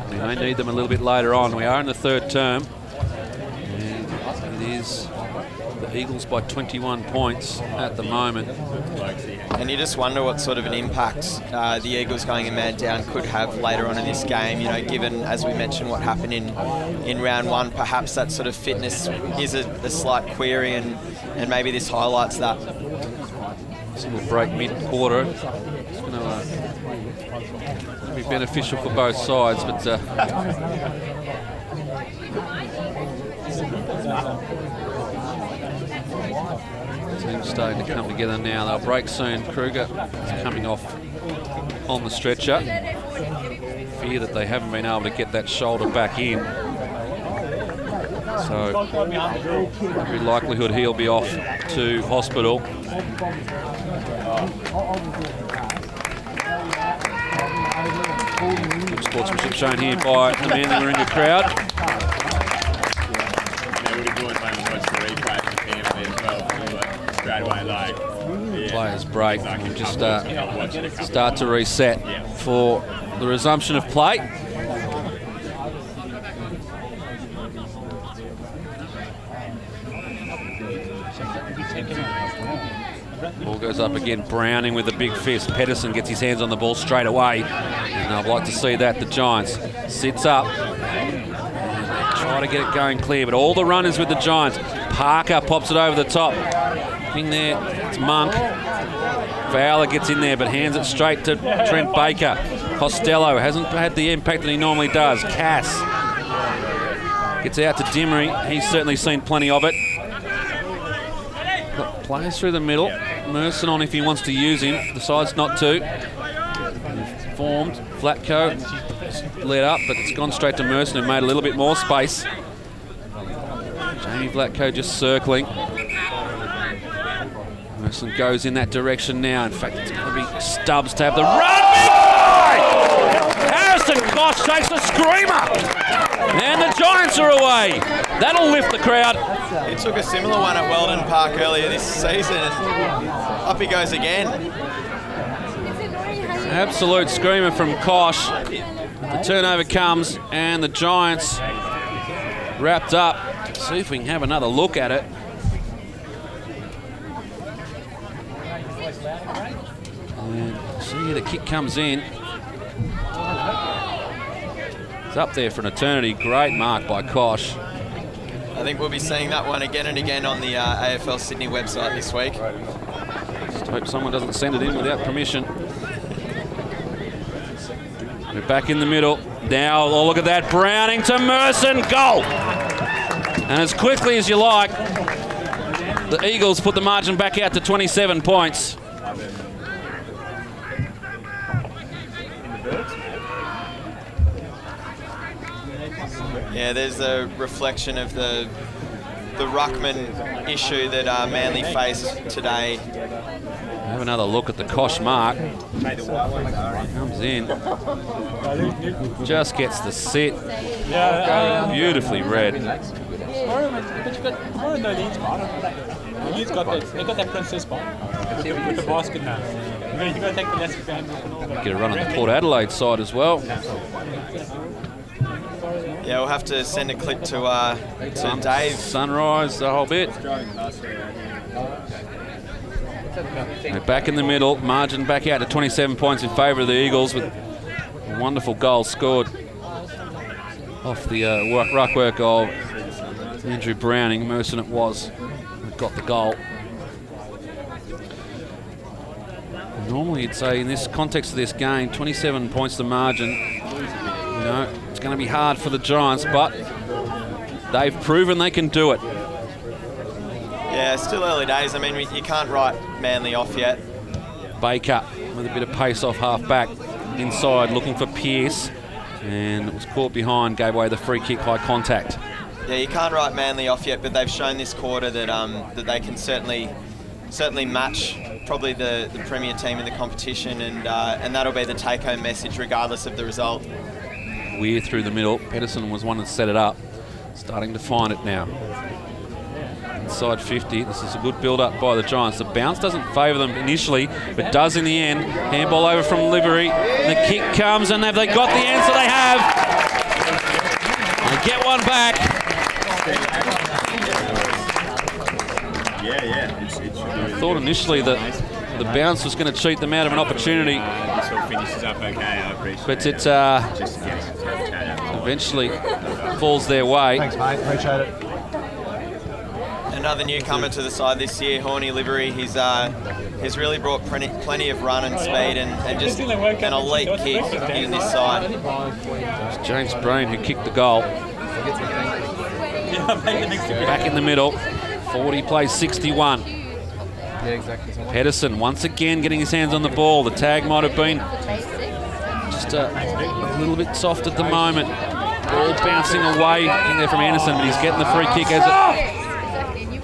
we may need them a little bit later on. We are in the third term, and it is the Eagles by 21 points at the moment.
And you just wonder what sort of an impact the Eagles going a man down could have later on in this game. You know, given, as we mentioned, what happened in round one, perhaps that sort of fitness is a slight query, and maybe this highlights that.
Single break mid-quarter. It's going to be beneficial for both sides, but team's starting to come together now. They'll break soon. Kruger is coming off on the stretcher. Fear that they haven't been able to get that shoulder back in. So, every likelihood he'll be off to hospital. Good sportsmanship shown here by the Manly Warringah crowd. Players break. We'll just start to reset for the resumption of play. Ball goes up again. Browning with a big fist. Pedersen gets his hands on the ball straight away. And I'd like to see that. The Giants sits up. And they try to get it going clear, but all the runners with the Giants. Parker pops it over the top. In there, it's Monk. Fowler gets in there, but hands it straight to Trent Baker. Costello hasn't had the impact that he normally does. Cass gets out to Dimmery. He's certainly seen plenty of it. Got players through the middle. Merson on if he wants to use him. Decides not to. Formed. Flatco led up, but it's gone straight to Merson, who made a little bit more space. Jamie Flatco just circling. Merson goes in that direction now. In fact, it's going to be Stubbs to have the run. Big play! Harrison Koch takes a screamer. And the Giants are away. That'll lift the crowd.
He took a similar one at Weldon Park earlier this season, and up he goes again.
Absolute screamer from Koch. The turnover comes, and the Giants wrapped up. See if we can have another look at it. And see, the kick comes in. It's up there for an eternity. Great mark by Koch.
I think we'll be seeing that one again and again on the AFL Sydney website this week.
Just hope someone doesn't send it in without permission. We're back in the middle. Now, oh, look at that. Browning to Merson. Goal! And as quickly as you like, the Eagles put the margin back out to 27 points.
Yeah, there's a reflection of the ruckman issue that Manly faced today.
Have another look at the Koch mark. Comes in. Just gets the sit. Beautifully read.
He's got that princess spot with the basket now. You got to take the left band.
Get a run on the Port Adelaide side as well.
Yeah, we'll have to send a clip to Dave.
Sunrise, the whole bit. We're back in the middle. Margin back out to 27 points in favour of the Eagles, with a wonderful goal scored off the ruck work of Andrew Browning. Merson it was who got the goal. Normally you'd say in this context of this game, 27 points the margin. You know, it's going to be hard for the Giants, but they've proven they can do it.
Yeah, Yeah, still early days. I mean, you can't write Manly off yet.
Baker with a bit of pace off half-back. Inside, looking for Pearce. And it was caught behind, gave away the free kick, high contact.
Yeah, you can't write Manly off yet, but they've shown this quarter that that they can certainly match probably the premier team in the competition, and that'll be the take-home message regardless of the result.
Weir through the middle. Pedersen was one that set it up. Starting to find it now. Inside 50. This is a good build-up by the Giants. The bounce doesn't favour them initially, but does in the end. Handball over from Livery. The kick comes, and have they got the answer? They have. They get one back.
Yeah.
I thought initially that the bounce was going to cheat them out of an opportunity.
This all finishes up okay, I appreciate
But it
Just
eventually falls their way.
Thanks, mate. Appreciate it.
Another newcomer to the side this year, Horny Livery. He's really brought plenty of run and speed and just an elite kick in this side.
It's James Breen who kicked the goal. Back in the middle. 40 plays 61.
Yeah, exactly.
Pedersen once again getting his hands on the ball. The tag might have been just a little bit soft at the moment. Ball bouncing away in there from Anderson, but he's getting the free kick as it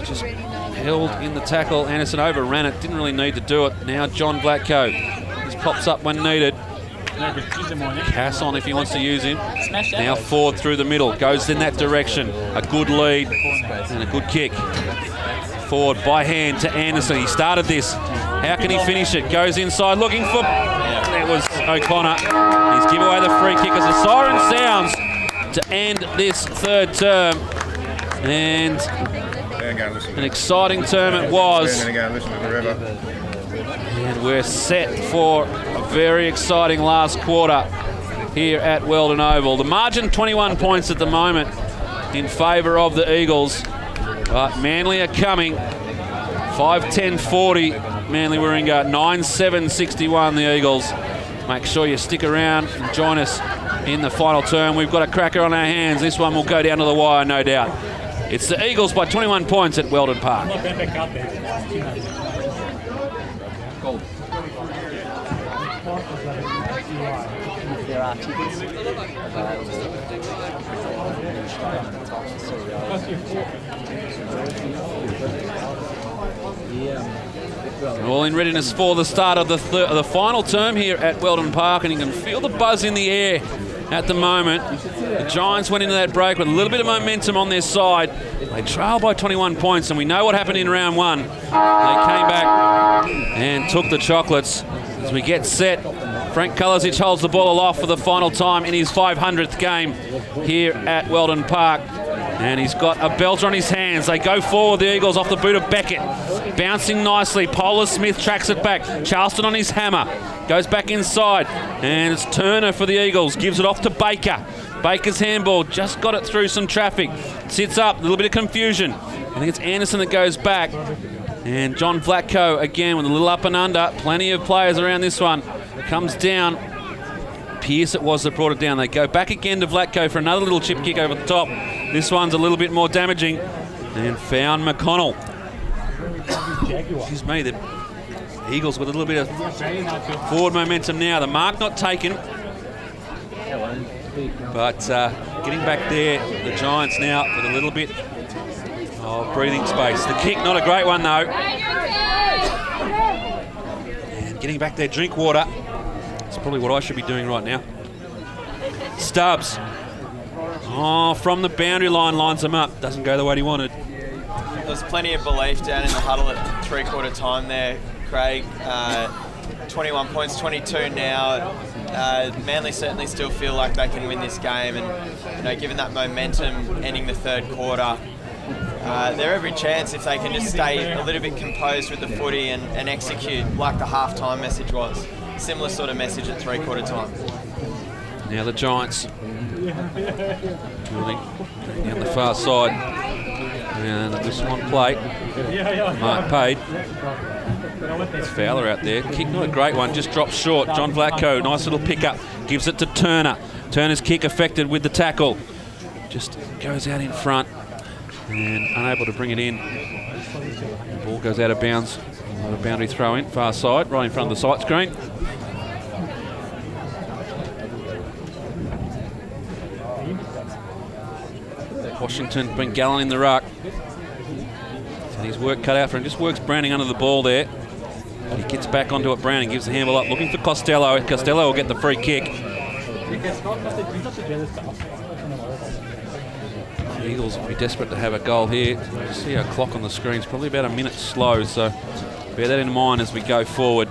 just held in the tackle. Anderson overran it, didn't really need to do it. Now John Vlatko just pops up when needed. Cass on if he wants to use him. Now Ford through the middle, goes in that direction. A good lead and a good kick. Ford by hand to Anderson. He started this. How can he finish it? Goes inside looking for... That was O'Connor. He's given away the free kick as the siren sounds to end this third term. And an exciting term it was. And we're set for a very exciting last quarter here at Weldon Oval. The margin 21 points at the moment in favour of the Eagles. But Manly are coming. 5-10-40, Manly Warringah. 9-7-61, the Eagles. Make sure you stick around and join us in the final term. We've got a cracker on our hands. This one will go down to the wire, no doubt. It's the Eagles by 21 points at Weldon Park.
There are tickets available.
All in readiness for the start of the final term here at Weldon Park, and you can feel the buzz in the air at the moment. The Giants went into that break with a little bit of momentum on their side. They trailed by 21 points, and we know what happened in round one. They came back and took the chocolates. As we get set, Frank Kalasic holds the ball aloft for the final time in his 500th game here at Weldon Park. And he's got a belter on his hands. They go forward, the Eagles, off the boot of Beckett. Bouncing nicely. Polar Smith tracks it back. Charleston on his hammer. Goes back inside. And it's Turner for the Eagles. Gives it off to Baker. Baker's handball. Just got it through some traffic. Sits up. A little bit of confusion. I think it's Anderson that goes back. And John Vlatko again with a little up and under. Plenty of players around this one. Comes down. Pearce it was that brought it down. They go back again to Vlatko for another little chip kick over the top. This one's a little bit more damaging. And found McConnell. Excuse me, the Eagles with a little bit of forward momentum now. The mark not taken. But getting back there, the Giants now with a little bit of breathing space. The kick, not a great one though. And getting back there, drink water. That's probably what I should be doing right now. Stubbs. Oh, from the boundary line, lines them up. Doesn't go the way he wanted.
There's plenty of belief down in the huddle at three-quarter time there, Craig. 21 points, 22 now. Manly certainly still feel like they can win this game, and given that momentum ending the third quarter, they're every chance if they can just stay a little bit composed with the footy and execute like the half-time message was. Similar sort of message at three-quarter time.
Now the Giants moving down the far side. And this one plate. Mark paid. It's Fowler out there. Kick, not a great one, just drops short. John Vlatko, nice little pickup. Gives it to Turner. Turner's kick affected with the tackle. Just goes out in front. and unable to bring it in. The ball goes out of bounds. A boundary throw in, far side, right in front of the sight screen. Washington been gallant in the ruck. And his work cut out for him. Just works Browning under the ball there. But he gets back onto it. Browning gives the handle up, looking for Costello. Costello will get the free kick. The Eagles will be desperate to have a goal here. You see our clock on the screen. It's probably about a minute slow, so bear that in mind as we go forward.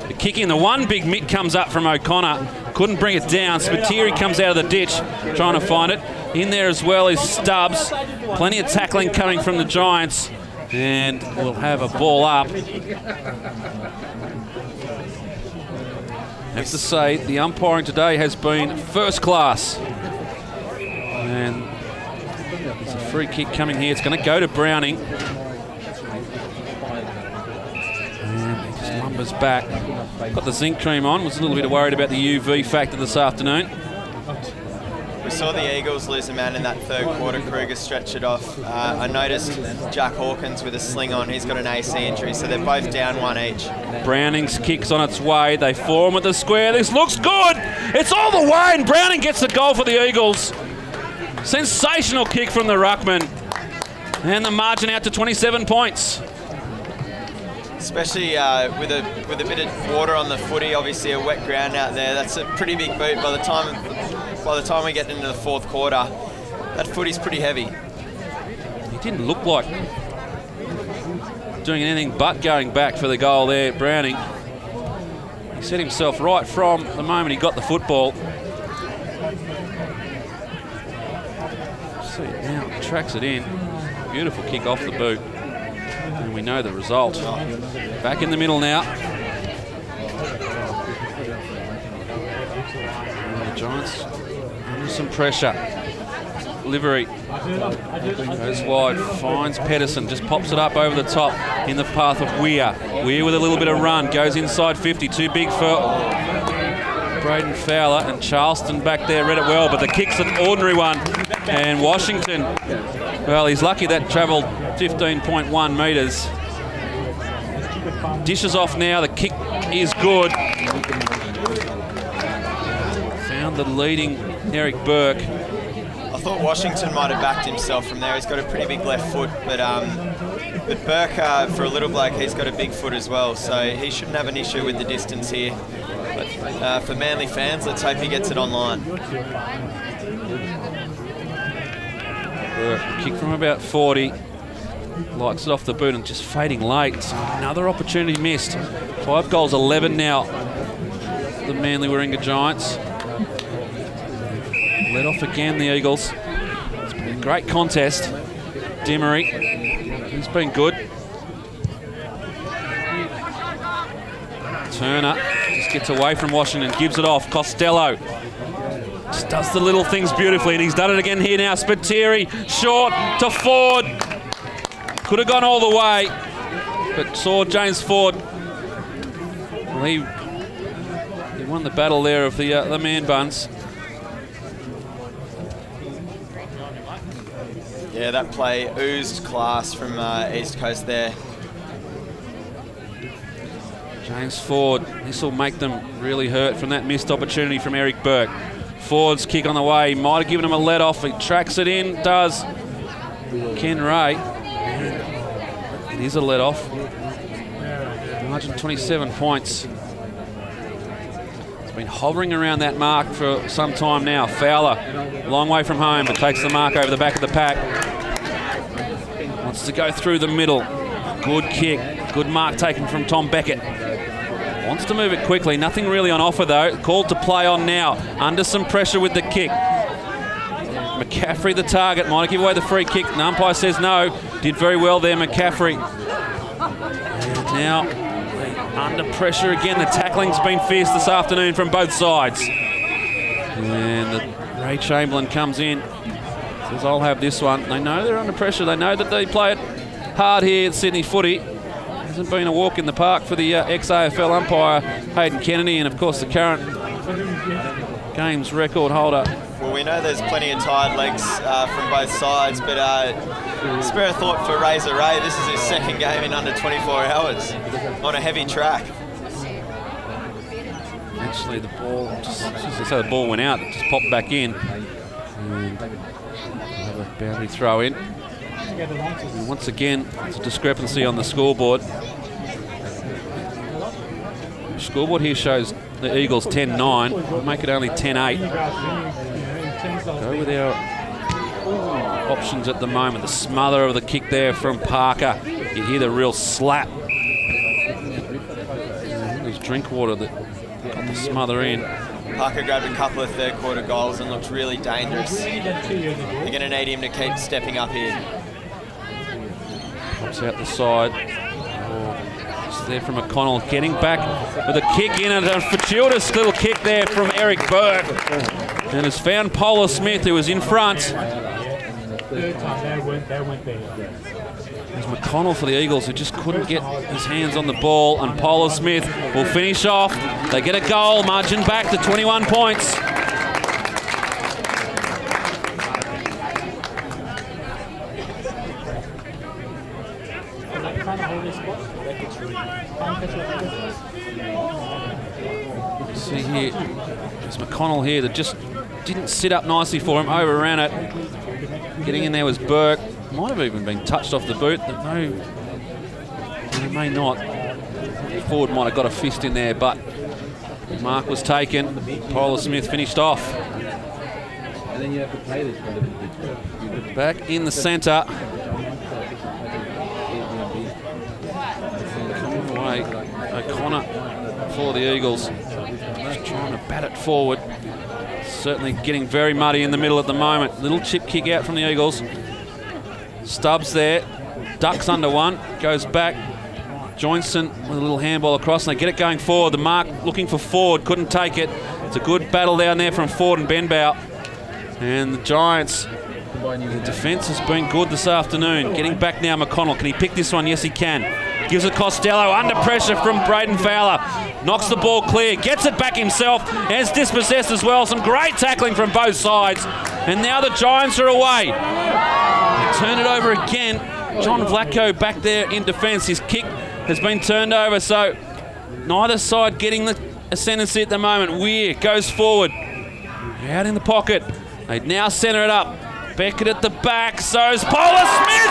The kick in, the one big mitt comes up from O'Connor. Couldn't bring it down. Spiteri comes out of the ditch trying to find it. In there as well is Stubbs. Plenty of tackling coming from the Giants. And we'll have a ball up. I have to say, the umpiring today has been first class. And there's a free kick coming here. It's going to go to Browning. And he just lumbers back. Got the zinc cream on. Was a little bit worried about the UV factor this afternoon.
We saw the Eagles lose a man in that third quarter. Kruger stretched it off. I noticed Jack Hawkins with a sling on. He's got an AC injury, so they're both down one each.
Browning's kick's on its way. They form at the square. This looks good. It's all the way, and Browning gets the goal for the Eagles. Sensational kick from the ruckman. And the margin out to 27 points.
Especially with a bit of water on the footy, obviously a wet ground out there. That's a pretty big boot. By the time we get into the fourth quarter, that footy's pretty heavy.
He didn't look like doing anything but going back for the goal there, Browning. He set himself right from the moment he got the football. See it now, tracks it in. Beautiful kick off the boot. And we know the result. Back in the middle now. And the Giants under some pressure. Livery goes wide, finds Pedersen, just pops it up over the top in the path of Weir. Weir with a little bit of run, goes inside 50, too big for Braden Fowler, and Charleston back there read it well, but the kick's an ordinary one. And Washington, well, he's lucky that travelled 15.1 metres. Dishes off now, the kick is good. Found the leading Eric Burke.
I thought Washington might have backed himself from there. He's got a pretty big left foot, but Burke, for a little bloke, he's got a big foot as well, so he shouldn't have an issue with the distance here. But for Manly fans, let's hope he gets it online.
Burke, kick from about 40. Lights it off the boot and just fading late. Another opportunity missed. 5 goals, 11 now. The Manly Warringah Giants. Let off again, the Eagles. It's been a great contest. Demery, he's been good. Turner just gets away from Washington, gives it off. Costello just does the little things beautifully, and he's done it again here now. Spiteri, short to Ford. Could have gone all the way, but saw James Ford. Well, he won the battle there of the man buns.
Yeah, that play oozed class from East Coast there.
James Ford, this will make them really hurt from that missed opportunity from Eric Burke. Ford's kick on the way, might have given him a let off. He tracks it in, does. Ken Ray. It is a let off. Margin 27 points. It's been hovering around that mark for some time now. Fowler, long way from home, but takes the mark over the back of the pack. Wants to go through the middle. Good kick. Good mark taken from Tom Beckett. Wants to move it quickly. Nothing really on offer, though. Called to play on now. Under some pressure with the kick. McCaffrey, the target. Might give away the free kick. The umpire says no. Did very well there, McCaffrey. And now, under pressure again. The tackling's been fierce this afternoon from both sides. And Ray Chamberlain comes in. Says, I'll have this one. They know they're under pressure. They know that they play it hard here at Sydney Footy. Hasn't been a walk in the park for the ex-AFL umpire, Hayden Kennedy, and of course the current games record holder,
Well, we know there's plenty of tired legs from both sides, but spare a thought for Razor Ray. This is his second game in under 24 hours on a heavy track.
Actually, the ball, the ball went out, it just popped back in. And another boundary throw in. And once again, it's a discrepancy on the scoreboard. The scoreboard here shows the Eagles 10-9. We'll make it only 10-8. Go with our options at the moment. The smother of the kick there from Parker. You hear the real slap. There's Drinkwater that got the smother in.
Parker grabbed a couple of third quarter goals and looked really dangerous. They're going to need him to keep stepping up here.
Pops out the side. It's there from McConnell, getting back with a kick in, and a fortuitous little kick there from Eric Burke. And has found Polar Smith, who was in front. There's McConnell for the Eagles, who just couldn't get his hands on the ball, and Polar Smith will finish off. They get a goal, margin back to 21 points. See here, there's McConnell here that just didn't sit up nicely for him, overran it. Getting in there was Burke. Might have even been touched off the boot. No, he may not. Ford might have got a fist in there, but the mark was taken. Polar Smith finished off. Back in the centre. Coming away, O'Connor for the Eagles. Just trying to bat it forward. Certainly getting very muddy in the middle at the moment. Little chip kick out from the Eagles. Stubbs there, ducks under one, goes back. Joinson with a little handball across, and they get it going forward. The mark looking for Ford, couldn't take it. It's a good battle down there from Ford and Benbow. And the Giants, the defence has been good this afternoon. Getting back now, McConnell. Can he pick this one? Yes, he can. Gives it Costello, under pressure from Braden Fowler. Knocks the ball clear, gets it back himself, and it's dispossessed as well. Some great tackling from both sides. And now the Giants are away. Turn it over again. John Vlatko back there in defence. His kick has been turned over, so neither side getting the ascendancy at the moment. Weir goes forward. Out in the pocket. They now centre it up. Beckett at the back. So's Polar Smith!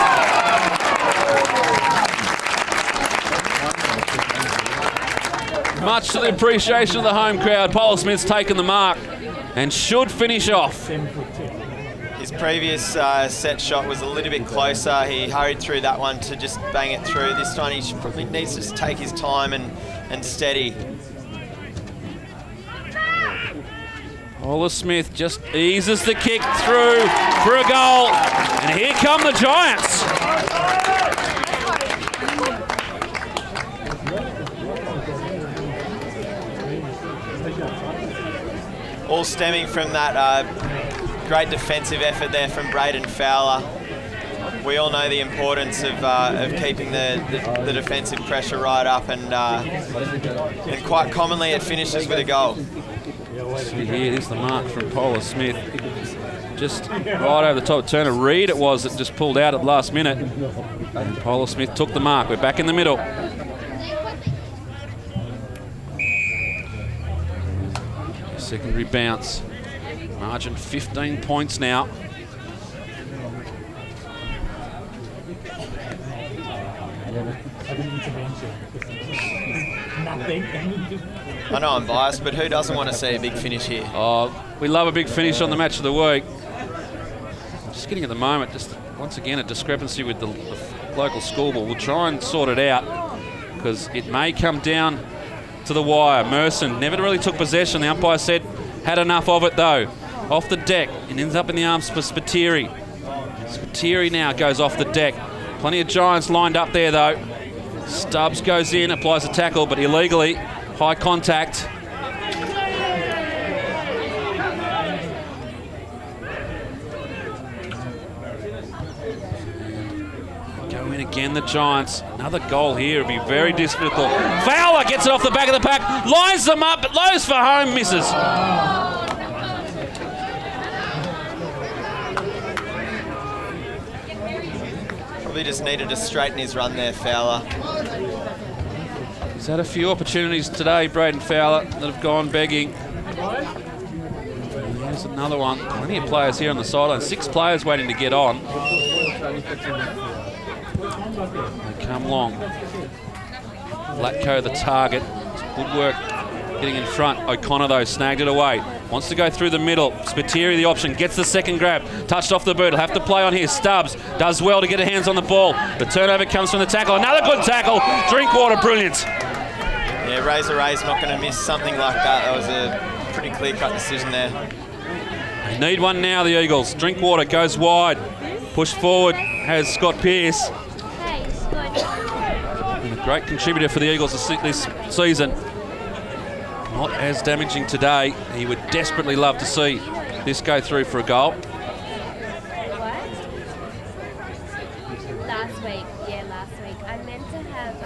Much to the appreciation of the home crowd, Polar Smith's taken the mark and should finish off.
His previous set shot was a little bit closer. He hurried through that one to just bang it through. This time he probably needs to just take his time and steady.
Polar Smith just eases the kick through for a goal. And here come the Giants.
All stemming from that great defensive effort there from Braden Fowler. We all know the importance of keeping the defensive pressure right up, and quite commonly it finishes with a goal.
See here, this is the mark from Polar Smith. Just right over the top. Turner Reid it was that just pulled out at the last minute. And Polar Smith took the mark. We're back in the middle. Secondary bounce. Margin 15 points now.
I know I'm biased, but who doesn't want to see a big finish here?
Oh, we love a big finish on the match of the week. Just getting at the moment, just once again a discrepancy with the local scoreboard. We'll try and sort it out because it may come down to the wire. Merson never really took possession. The umpire said had enough of it though. Off the deck and ends up in the arms for Spiteri. Spiteri now goes off the deck. Plenty of Giants lined up there though. Stubbs goes in, applies a tackle, but illegally. High contact. Go in again, the Giants. Another goal here. It'll be very difficult. Fowler gets it off the back of the pack, lines them up, but lows for home, misses.
Probably just needed to straighten his run there, Fowler.
He's had a few opportunities today, Braden Fowler, that have gone begging. Here's another one. Plenty of players here on the sideline. 6 players waiting to get on. They come long. Vlatko the target. Good work getting in front. O'Connor, though, snagged it away. Wants to go through the middle. Spiteri the option. Gets the second grab. Touched off the boot. He'll have to play on here. Stubbs does well to get her hands on the ball. The turnover comes from the tackle. Another good tackle. Drinkwater, brilliant.
Yeah, Razor Ray's not going to miss something like that. That was a pretty clear-cut decision there.
They need one now, the Eagles. Drinkwater goes wide. Pushed forward has Scott Pearce. And a great contributor for the Eagles this season. Not as damaging today. He would desperately love to see this go through for a goal.
Last week. I meant to have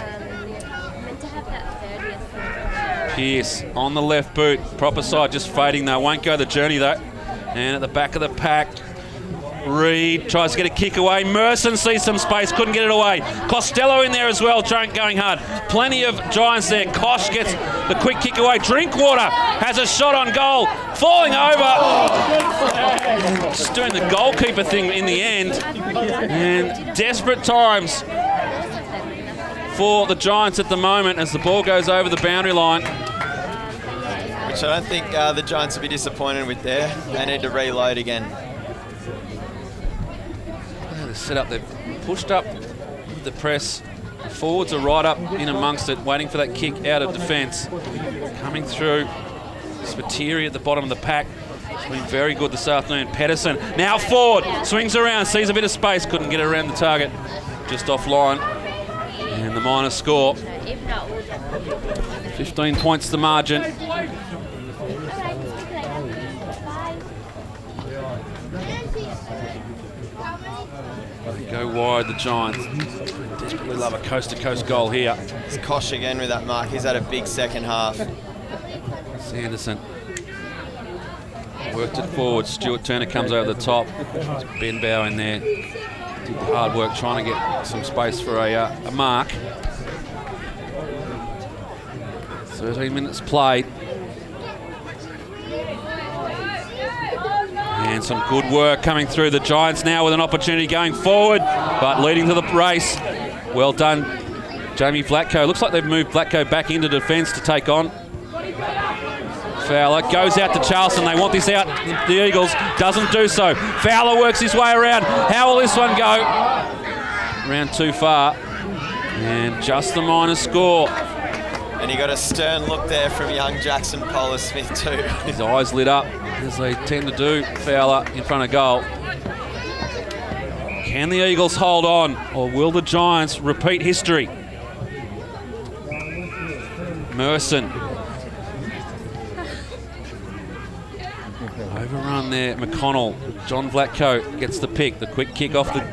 that 30th.
Pearce on the left boot. Proper side, just fading though. Won't go the journey though. And at the back of the pack, Reed tries to get a kick away. Merson sees some space, couldn't get it away. Costello in there as well, going hard. Plenty of Giants there. Kosh gets the quick kick away. Drinkwater has a shot on goal, falling over. Just doing the goalkeeper thing in the end. And desperate times for the Giants at the moment as the ball goes over the boundary line.
Which I don't think the Giants will be disappointed with there. They need to reload again.
They're set up, they've pushed up the press. The forwards are right up in amongst it, waiting for that kick out of defence. Coming through, Spiteri at the bottom of the pack. It's been very good this afternoon. Pedersen now forward, swings around, sees a bit of space, couldn't get around the target. Just offline. And the minor score. 15 points the margin. They go wide, the Giants. Desperately love a coast-to-coast goal here.
It's Kosh again with that mark. He's had a big second half.
Sanderson worked it forward. Stuart Turner comes over the top. There's Ben Bow in there. Did the hard work trying to get some space for a mark. 13 minutes played. And some good work coming through. The Giants now with an opportunity going forward, but leading to the race. Well done, Jamie Vlatko. Looks like they've moved Vlatko back into defence to take on. Fowler goes out to Charleston. They want this out. The Eagles doesn't do so. Fowler works his way around. How will this one go? Round too far. And just the minor score.
And he got a stern look there from young Jackson Polar-Smith too.
His eyes lit up, as they tend to do, Fowler in front of goal. Can the Eagles hold on, or will the Giants repeat history? Merson. Overrun there, McConnell. John Vlatko gets the pick. The quick kick off the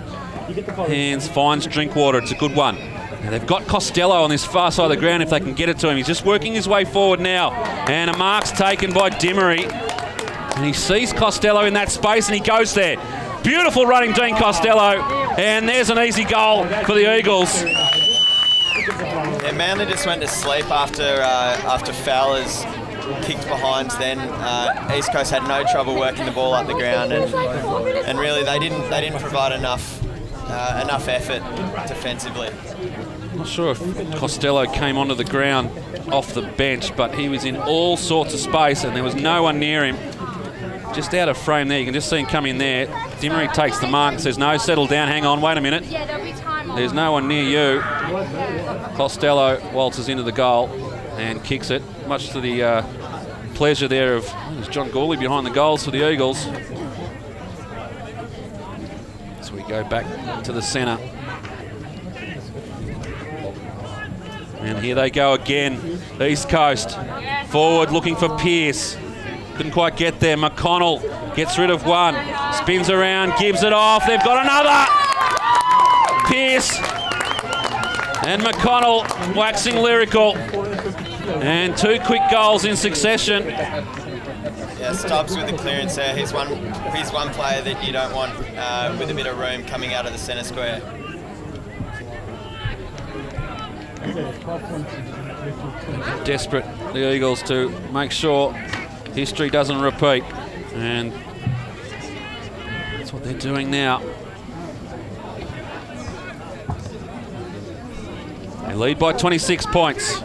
hands, finds Drinkwater. It's a good one. Now they've got Costello on this far side of the ground if they can get it to him. He's just working his way forward now. And a mark's taken by Dimmery. And he sees Costello in that space and he goes there. Beautiful running Dean Costello. And there's an easy goal for the Eagles.
Yeah, Manly just went to sleep after Fowler's kicked behind then. East Coast had no trouble working the ball up the ground and really they didn't provide enough effort defensively.
Not sure if Costello came onto the ground off the bench, but he was in all sorts of space and there was no one near him. Just out of frame there, you can just see him come in there. Dimmery takes the mark and says, no, settle down, hang on, wait a minute. There's no one near you. Costello waltzes into the goal and kicks it, much to the pleasure there of there's John Gawley behind the goals for the Eagles. So we go back to the centre. And here they go again, East Coast. Forward looking for Pearce. Couldn't quite get there. McConnell gets rid of one. Spins around, gives it off. They've got another. Pearce and McConnell waxing lyrical. And two quick goals in succession.
Yeah, Stubbs with the clearance there. He's one player that you don't want with a bit of room coming out of the centre square.
Desperate, the Eagles, to make sure history doesn't repeat. And that's what they're doing now. They lead by 26 points.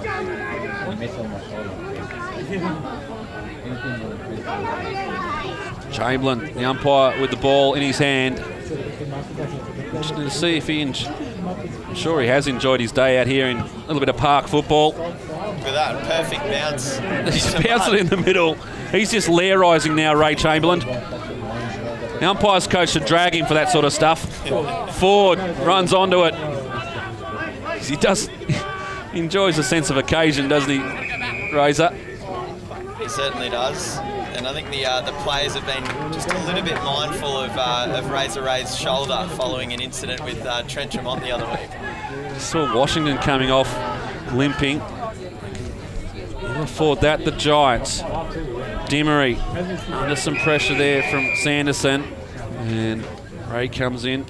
Chamberlain, the umpire, with the ball in his hand. Interested to see if he... I'm sure he has enjoyed his day out here in a little bit of park football.
Look at that, perfect bounce.
He's bounced it in the middle. He's just lairising now, Ray Chamberlain. The umpire's coach should drag him for that sort of stuff. Ford runs onto it. He does... He enjoys a sense of occasion, doesn't he, Razor?
He certainly does. And I think the players have been just a little bit mindful of Razor Ray's shoulder following an incident with Trent Tremont the other week.
Saw Washington coming off limping. Before that, the Giants. Dimmery under some pressure there from Sanderson. And Ray comes in.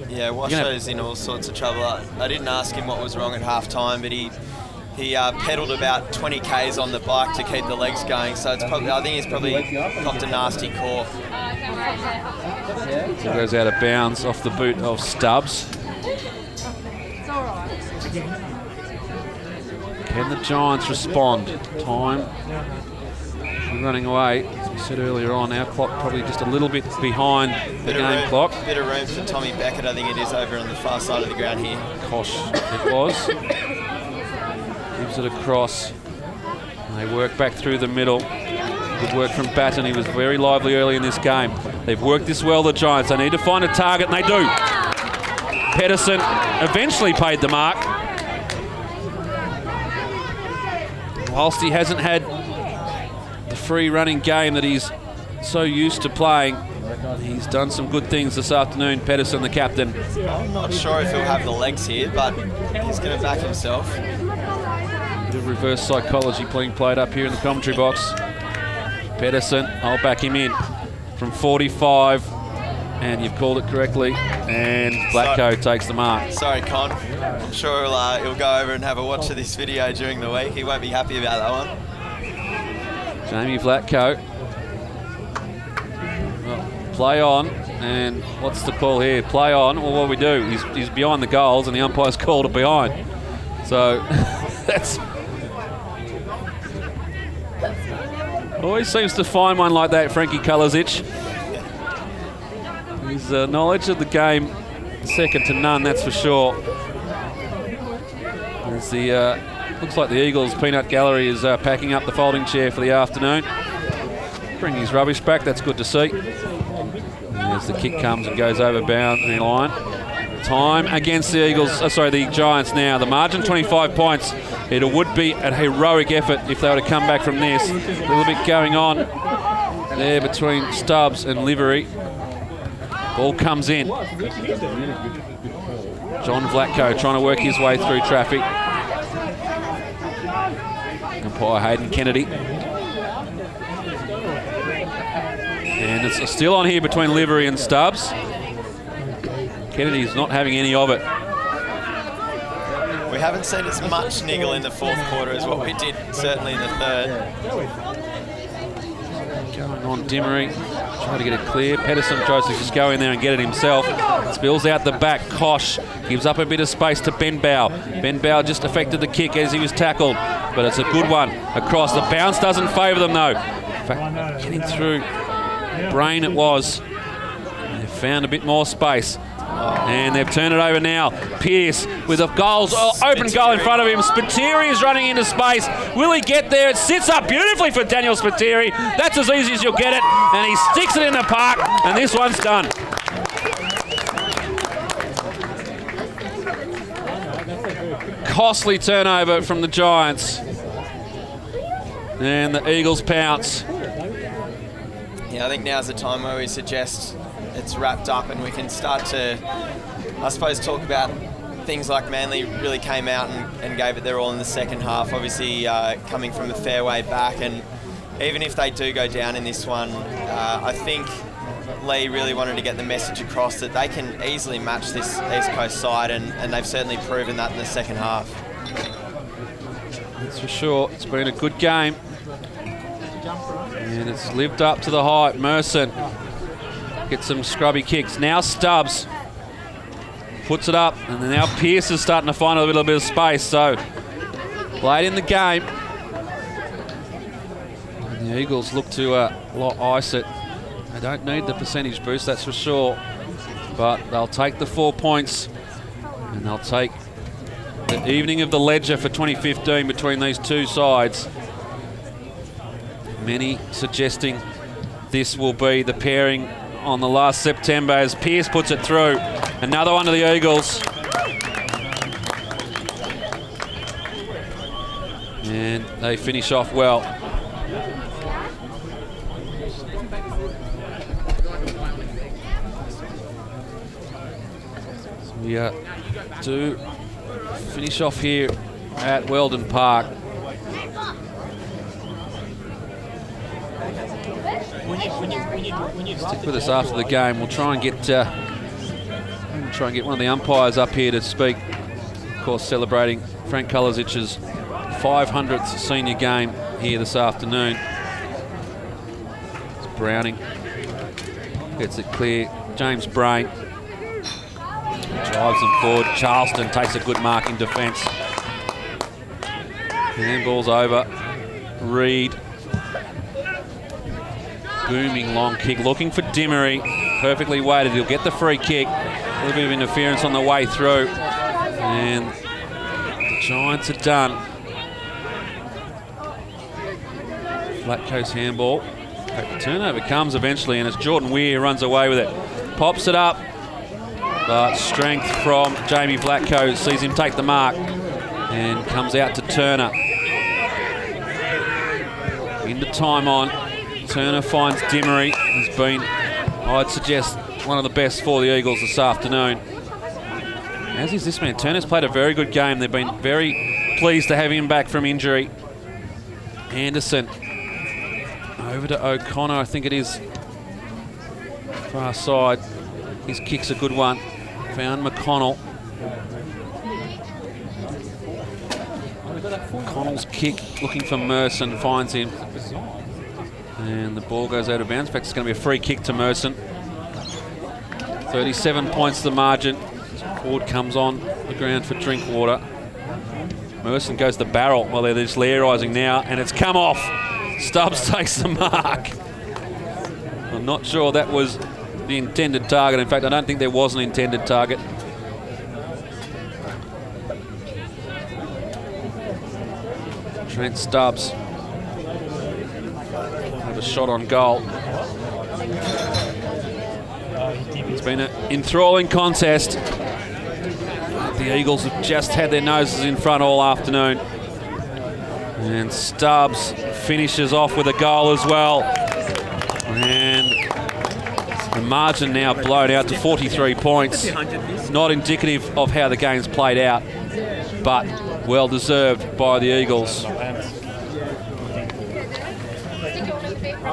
Yeah, Washo's in all sorts of trouble. I didn't ask him what was wrong at half-time, but he pedalled about 20 Ks on the bike to keep the legs going, so it's probably, I think he's probably copped a nasty core.
So it goes out of bounds off the boot of Stubbs. Can the Giants respond? Time running away. As we said earlier on, our clock probably just a little bit behind the game clock.
Bit of room for Tommy Beckett, I think it is, over on the far side of the ground here.
Kosh, it was. Gives it across. They work back through the middle. Good work from Batten. He was very lively early in this game. They've worked this well, the Giants. They need to find a target, and they do. Pedersen eventually paid the mark. Whilst he hasn't had the free running game that he's so used to playing, he's done some good things this afternoon, Pedersen, the captain.
I'm not sure if he'll have the legs here, but he's going to back himself.
Bit of reverse psychology being played up here in the commentary box. Pedersen, I'll back him in from 45, and you've called it correctly, and Vlatko takes the mark.
Sorry, Con. I'm sure he'll go over and have a watch of this video during the week. He won't be happy about that one.
Jamie Vlatko. Well, play on, and what's the call here? Play on. Well, what do we do? He's behind the goals, and the umpire's called it behind. So that's... Always seems to find one like that, Frankie Kulisic. His knowledge of the game, second to none, that's for sure. As the looks like the Eagles peanut gallery is packing up the folding chair for the afternoon. Bringing his rubbish back, that's good to see. As the kick comes and goes over boundary line. Time against the Eagles, the Giants now. The margin 25 points. It would be a heroic effort if they were to come back from this. A little bit going on there between Stubbs and Livery. Ball comes in. John Vlatko trying to work his way through traffic. Umpire Hayden Kennedy. And it's still on here between Livery and Stubbs. Kennedy's not having any of it.
We haven't seen as much niggle in the fourth quarter as what we did certainly in the third.
Going on Dimmery, trying to get it clear. Pedersen tries to just go in there and get it himself. Spills out the back. Kosh gives up a bit of space to Ben Bow. Ben Bow just affected the kick as he was tackled, but it's a good one across. The bounce doesn't favour them though. In fact, getting through Brain it was. And they've found a bit more space. And they've turned it over now. Pearce with a open goal in front of him. Spiteri is running into space. Will he get there? It sits up beautifully for Daniel Spiteri. That's as easy as you'll get it. And he sticks it in the park. And this one's done. Costly turnover from the Giants. And the Eagles pounce.
Yeah, I think now's the time where we suggest it's wrapped up and we can start to, I suppose, talk about things like Manly really came out and gave it their all in the second half. Obviously, coming from a fair way back, and even if they do go down in this one, I think Lee really wanted to get the message across that they can easily match this East Coast side, and they've certainly proven that in the second half.
That's for sure. It's been a good game. And it's lived up to the hype. Merson gets some scrubby kicks. Now Stubbs puts it up, and then now Pearce is starting to find a little bit of space. So late in the game, and the Eagles look to ice it. They don't need the percentage boost, that's for sure, but they'll take the 4 points, and they'll take the evening of the ledger for 2015 between these two sides. Many suggesting this will be the pairing on the last September as Pearce puts it through. Another one to the Eagles. And they finish off well. So we do finish off here at Weldon Park. Stick with us after the game. We'll try and get one of the umpires up here to speak. Of course, celebrating Frank Kalazic's 500th senior game here this afternoon. It's Browning gets it clear. James Brain drives them forward. Charleston takes a good mark in defence. Handball's over. Reed. Booming long kick, looking for Dimmery. Perfectly weighted, he'll get the free kick. A little bit of interference on the way through. And the Giants are done. Flat coast handball. Turnover comes eventually, and it's Jordan Weir who runs away with it. Pops it up, but strength from Jamie Vlatko sees him take the mark and comes out to Turner. Into time on. Turner finds Dimmery. He's been, I'd suggest, one of the best for the Eagles this afternoon. As is this man. Turner's played a very good game. They've been very pleased to have him back from injury. Anderson over to O'Connor, I think it is. Far side. His kick's a good one. Found McConnell. McConnell's kick, looking for Merson, finds him. And the ball goes out of bounds. In fact, it's going to be a free kick to Merson. 37 points the margin. Ford comes on the ground for Drinkwater. Merson goes to the barrel while they're just lairising now, and it's come off. Stubbs takes the mark. I'm not sure that was the intended target. In fact, I don't think there was an intended target. Trent Stubbs have a shot on goal. It's been an enthralling contest. The Eagles have just had their noses in front all afternoon. And Stubbs finishes off with a goal as well. And the margin now blown out to 43 points. Not indicative of how the game's played out, but well deserved by the Eagles.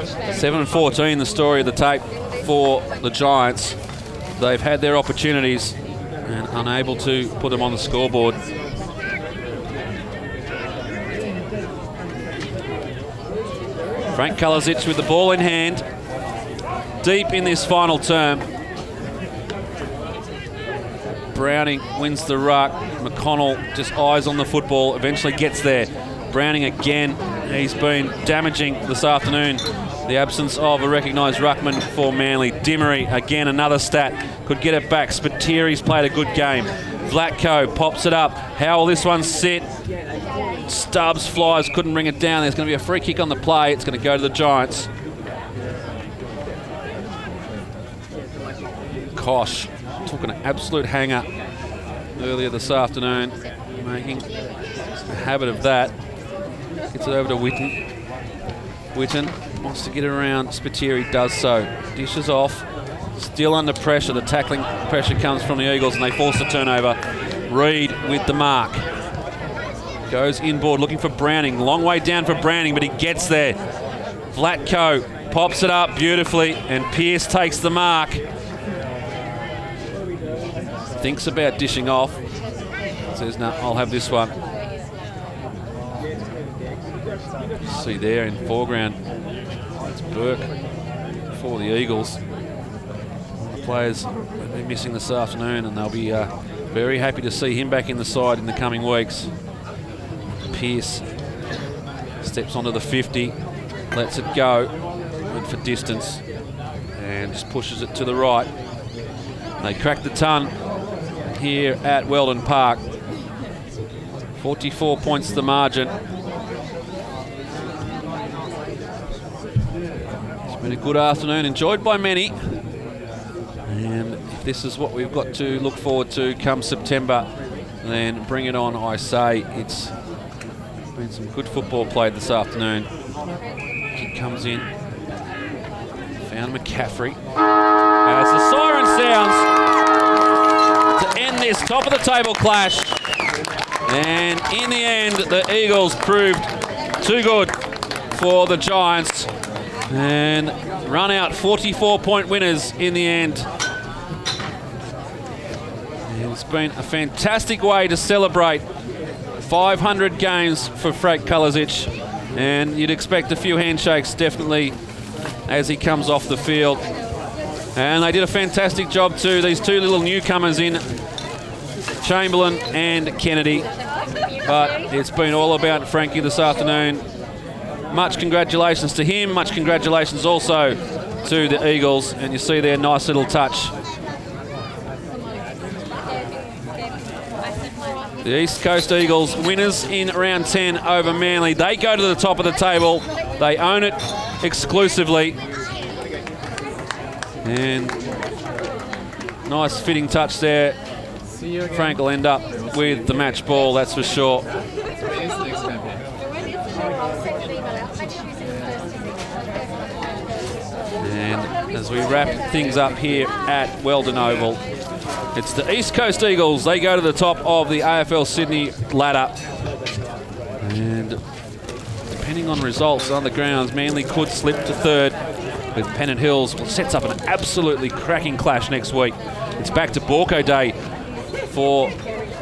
7-14 the story of the tape for the Giants. They've had their opportunities and unable to put them on the scoreboard. Frank Kalazic with the ball in hand, deep in this final term. Browning wins the ruck. McConnell just eyes on the football, eventually gets there. Browning again, he's been damaging this afternoon. The absence of a recognised ruckman for Manly. Dimmery, again, another stat. Could get it back. Spiteri's played a good game. Vlatko pops it up. How will this one sit? Stubbs flies, couldn't bring it down. There's going to be a free kick on the play. It's going to go to the Giants. Kosh took an absolute hanger earlier this afternoon, making a habit of that. Gets it over to Witten. Witten wants to get around. Spiteri does so. Dishes off. Still under pressure. The tackling pressure comes from the Eagles and they force the turnover. Reed with the mark. Goes inboard looking for Browning. Long way down for Browning, but he gets there. Vlatko pops it up beautifully and Pearce takes the mark. Thinks about dishing off. Says, no, I'll have this one. See there in foreground, it's Burke for the Eagles. The players will be missing this afternoon, and they'll be very happy to see him back in the side in the coming weeks. Pearce steps onto the 50, lets it go, went for distance, and just pushes it to the right. They crack the ton here at Weldon Park. 44 points the margin. It's been a good afternoon, enjoyed by many. And if this is what we've got to look forward to come September, then bring it on, I say. It's been some good football played this afternoon. Kick comes in. Found McCaffrey. As the siren sounds to end this top of the table clash. And in the end, the Eagles proved too good for the Giants and run out 44-point winners in the end. And it's been a fantastic way to celebrate 500 games for Frank Kalasic, and you'd expect a few handshakes definitely as he comes off the field. And they did a fantastic job too, these two little newcomers in Chamberlain and Kennedy. But it's been all about Frankie this afternoon. Much congratulations to him, much congratulations also to the Eagles, and you see their nice little touch. The East Coast Eagles, winners in round 10 over Manly. They go to the top of the table. They own it exclusively. And nice fitting touch there. Frank will end up with the match ball, that's for sure. And as we wrap things up here at Weldon Oval, it's the East Coast Eagles. They go to the top of the AFL Sydney ladder. And depending on results on the grounds, Manly could slip to third with Pennant Hills. Well, sets up an absolutely cracking clash next week. It's back to Borco Day for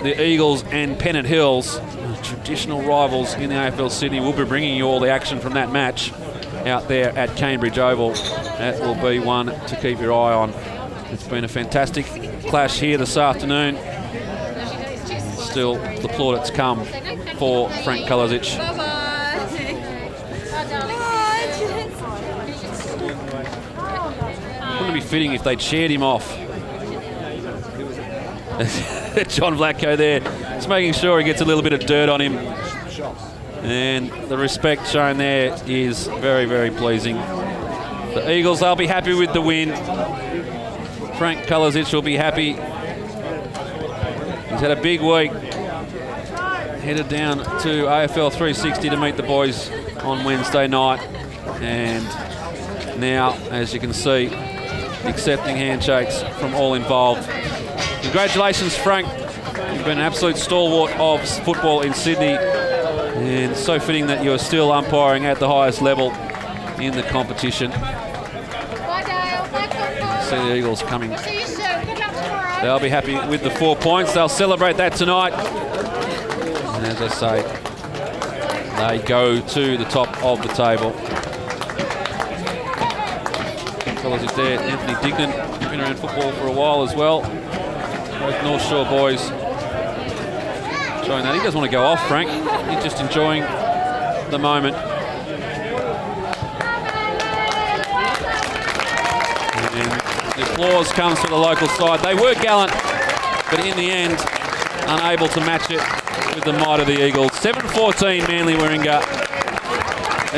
the Eagles and Pennant Hills, traditional rivals in the AFL Sydney. We'll be bringing you all the action from that match out there at Cambridge Oval. That will be one to keep your eye on. It's been a fantastic clash here this afternoon. Still, the plaudits come for Frank Kalasic. Wouldn't it be fitting if they'd shared him off? John Vlatko there, just making sure he gets a little bit of dirt on him. And the respect shown there is very, very pleasing. The Eagles, they'll be happy with the win. Frank Kalasic will be happy. He's had a big week. Headed down to AFL 360 to meet the boys on Wednesday night. And now, as you can see, accepting handshakes from all involved. Congratulations, Frank. You've been an absolute stalwart of football in Sydney, and so fitting that you are still umpiring at the highest level in the competition. See the Eagles coming. They'll be happy with the 4 points. They'll celebrate that tonight. And as I say, they go to the top of the table. Fellas is there, Anthony Dignan, been around football for a while as well. Both North Shore boys showing that. He doesn't want to go off, Frank. He's just enjoying the moment. And the applause comes from the local side. They were gallant, but in the end, unable to match it with the might of the Eagles. 7-14 Manly Warringah.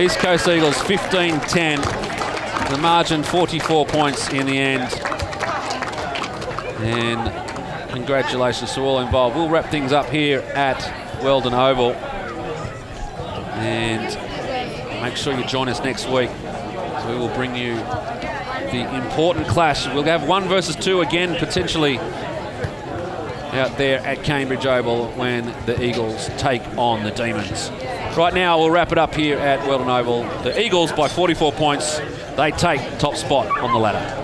East Coast Eagles 15-10. The margin 44 points in the end. And congratulations to all involved. We'll wrap things up here at Weldon Oval. And make sure you join us next week. So we will bring you the important clash. We'll have 1 versus 2 again, potentially, out there at Cambridge Oval when the Eagles take on the Demons. Right now, we'll wrap it up here at Weldon Oval. The Eagles, by 44 points, they take top spot on the ladder.